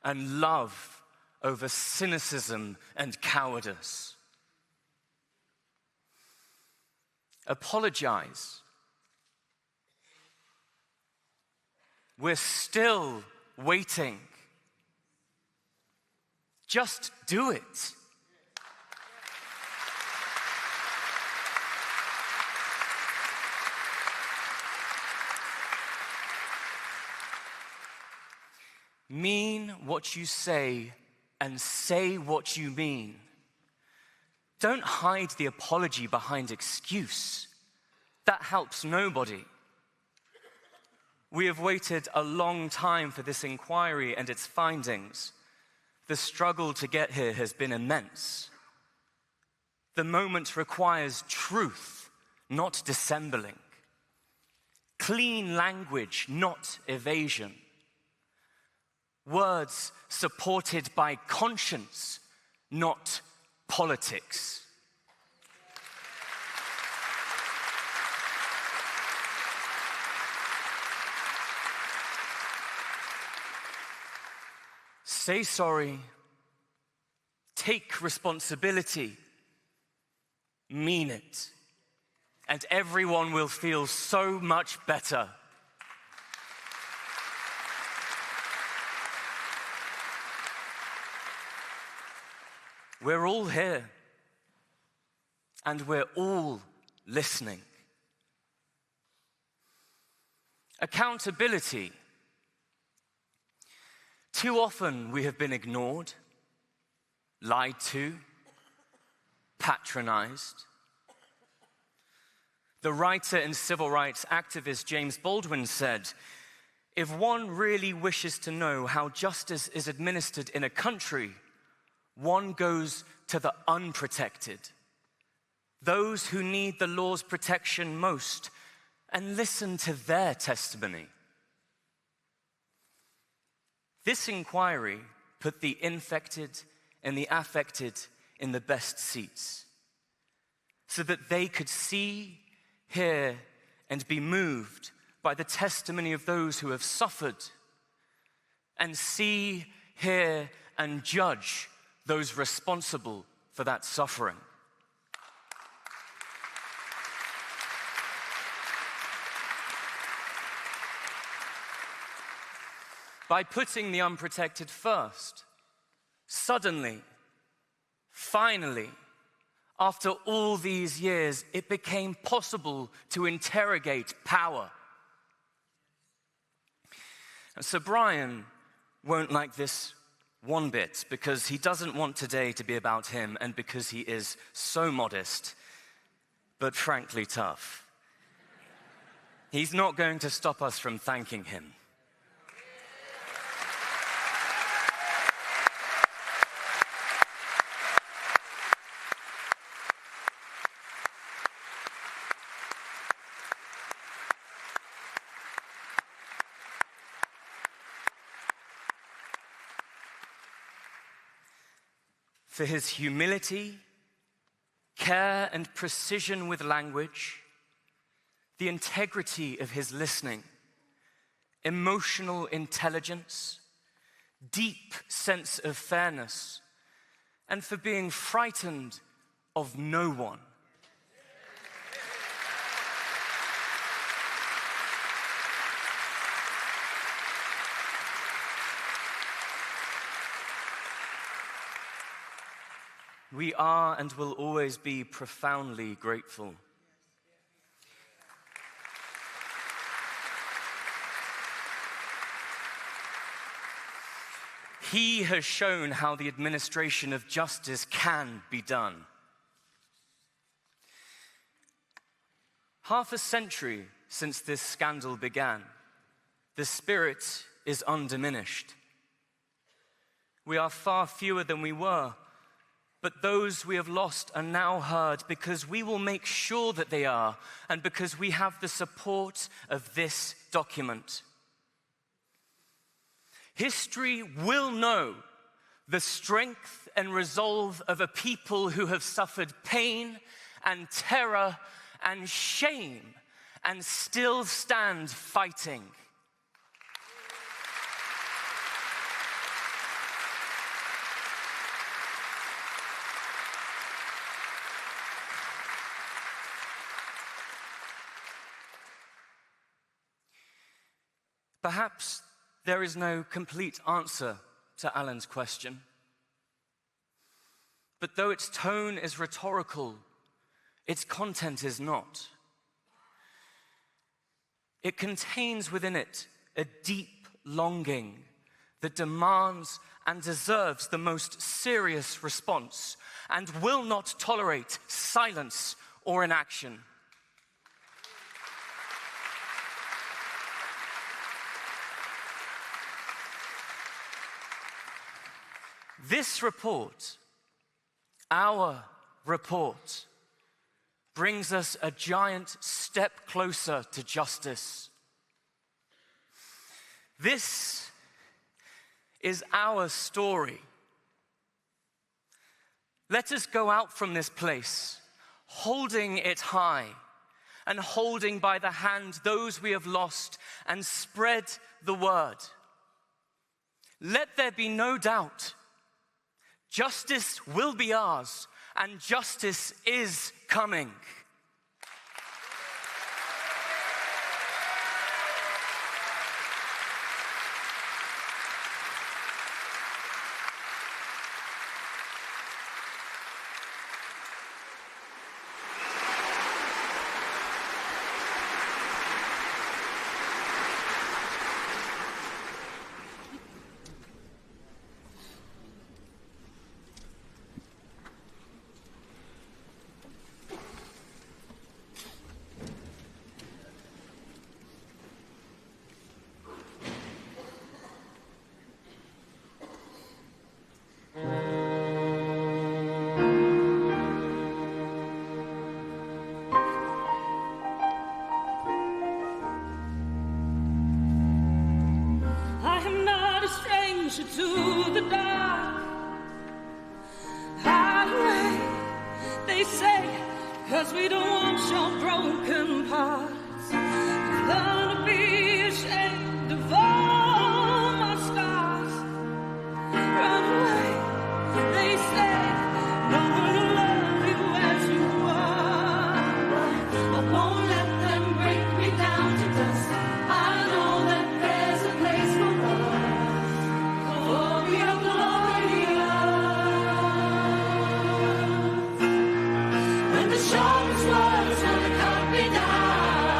and love over cynicism and cowardice. Apologize. We're still waiting. Just do it. Mean what you say and say what you mean. Don't hide the apology behind excuse. That helps nobody. We have waited a long time for this inquiry and its findings. The struggle to get here has been immense. The moment requires truth, not dissembling. Clean language, not evasion. Words supported by conscience, not politics. Say sorry, take responsibility, mean it, and everyone will feel so much better. We're all here, and we're all listening. Accountability. Too often we have been ignored, lied to, patronized. The writer and civil rights activist James Baldwin said, "If one really wishes to know how justice is administered in a country, one goes to the unprotected, those who need the law's protection most, and listen to their testimony." This inquiry put the infected and the affected in the best seats, so that they could see, hear, and be moved by the testimony of those who have suffered, and see, hear, and judge those responsible for that suffering. By putting the unprotected first, suddenly, finally, after all these years, it became possible to interrogate power. So Brian won't like this one bit because he doesn't want today to be about him and because he is so modest, but frankly tough. He's not going to stop us from thanking him. For his humility, care and precision with language, the integrity of his listening, emotional intelligence, deep sense of fairness, and for being frightened of no one. We are and will always be profoundly grateful. He has shown how the administration of justice can be done. Half a century since this scandal began, the spirit is undiminished. We are far fewer than we were, but those we have lost are now heard because we will make sure that they are, and because we have the support of this document. History will know the strength and resolve of a people who have suffered pain and terror and shame and still stand fighting. Perhaps there is no complete answer to Alan's question. But though its tone is rhetorical, its content is not. It contains within it a deep longing that demands and deserves the most serious response and will not tolerate silence or inaction. This report, our report, brings us a giant step closer to justice. This is our story. Let us go out from this place, holding it high and holding by the hand those we have lost, and spread the word. Let there be no doubt. Justice will be ours, and justice is coming. To the dark, hide away, they say, 'cause we don't want your broken parts. Learn to be ashamed of all my scars. Run away, they say, no one will love you as you are. I won't let them break me down to dust. I know that there's a place for us. For we are glorious. When the sharpest words wanna cut me down.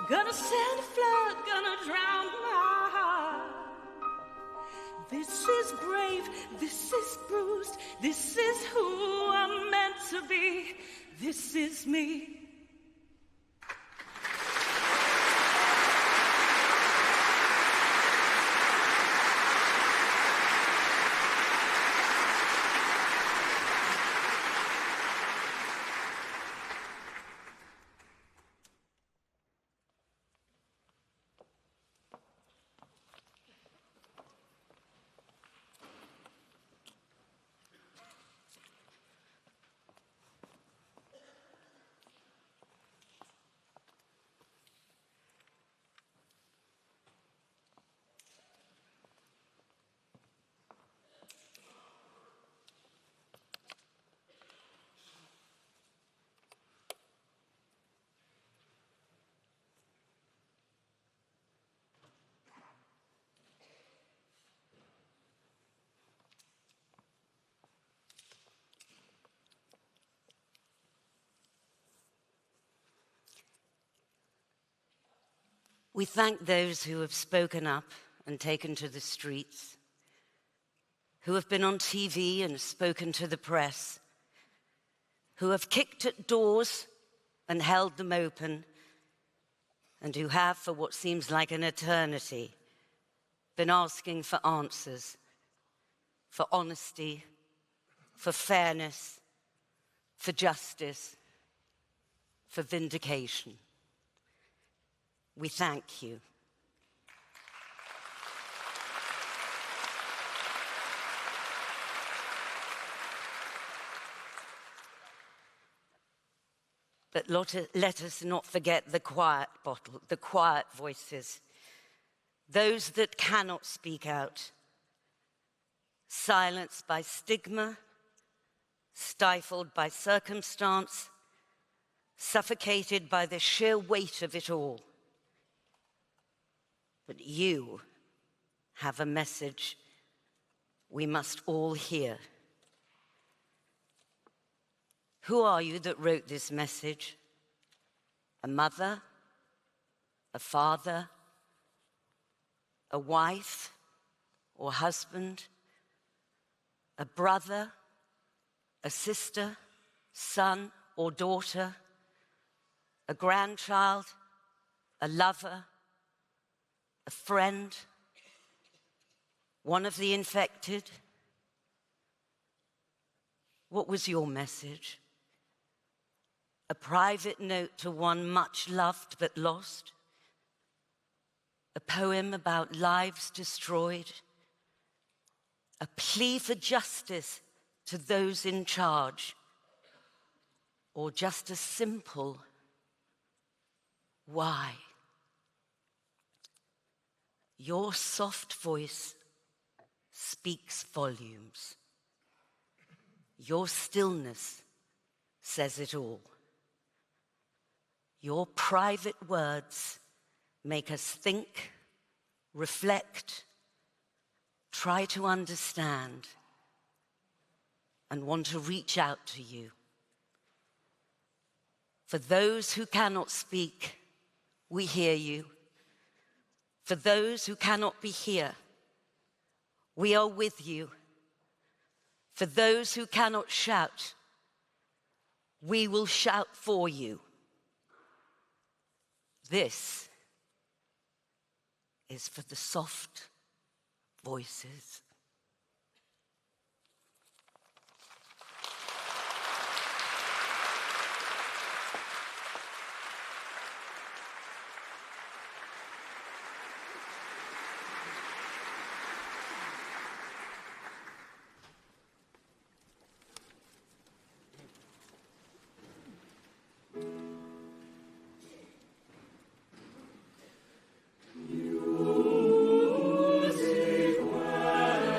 Gonna send a flood, gonna drown my heart. This is brave, this is bruised, this is who I'm meant to be. This is me. We thank those who have spoken up and taken to the streets, who have been on TV and spoken to the press, who have kicked at doors and held them open, and who have, for what seems like an eternity, been asking for answers, for honesty, for fairness, for justice, for vindication. We thank you. But let us not forget the quiet bottle, the quiet voices, those that cannot speak out, silenced by stigma, stifled by circumstance, suffocated by the sheer weight of it all. But you have a message we must all hear. Who are you that wrote this message? A mother? A father? A wife or husband? A brother? A sister? Son or daughter? A grandchild? A lover? A friend? One of the infected? What was your message? A private note to one much loved but lost? A poem about lives destroyed? A plea for justice to those in charge? Or just a simple why? Your soft voice speaks volumes. Your stillness says it all. Your private words make us think, reflect, try to understand, and want to reach out to you. For those who cannot speak, we hear you. For those who cannot be here, we are with you. For those who cannot shout, we will shout for you. This is for the soft voices. Music well.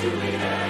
do we have?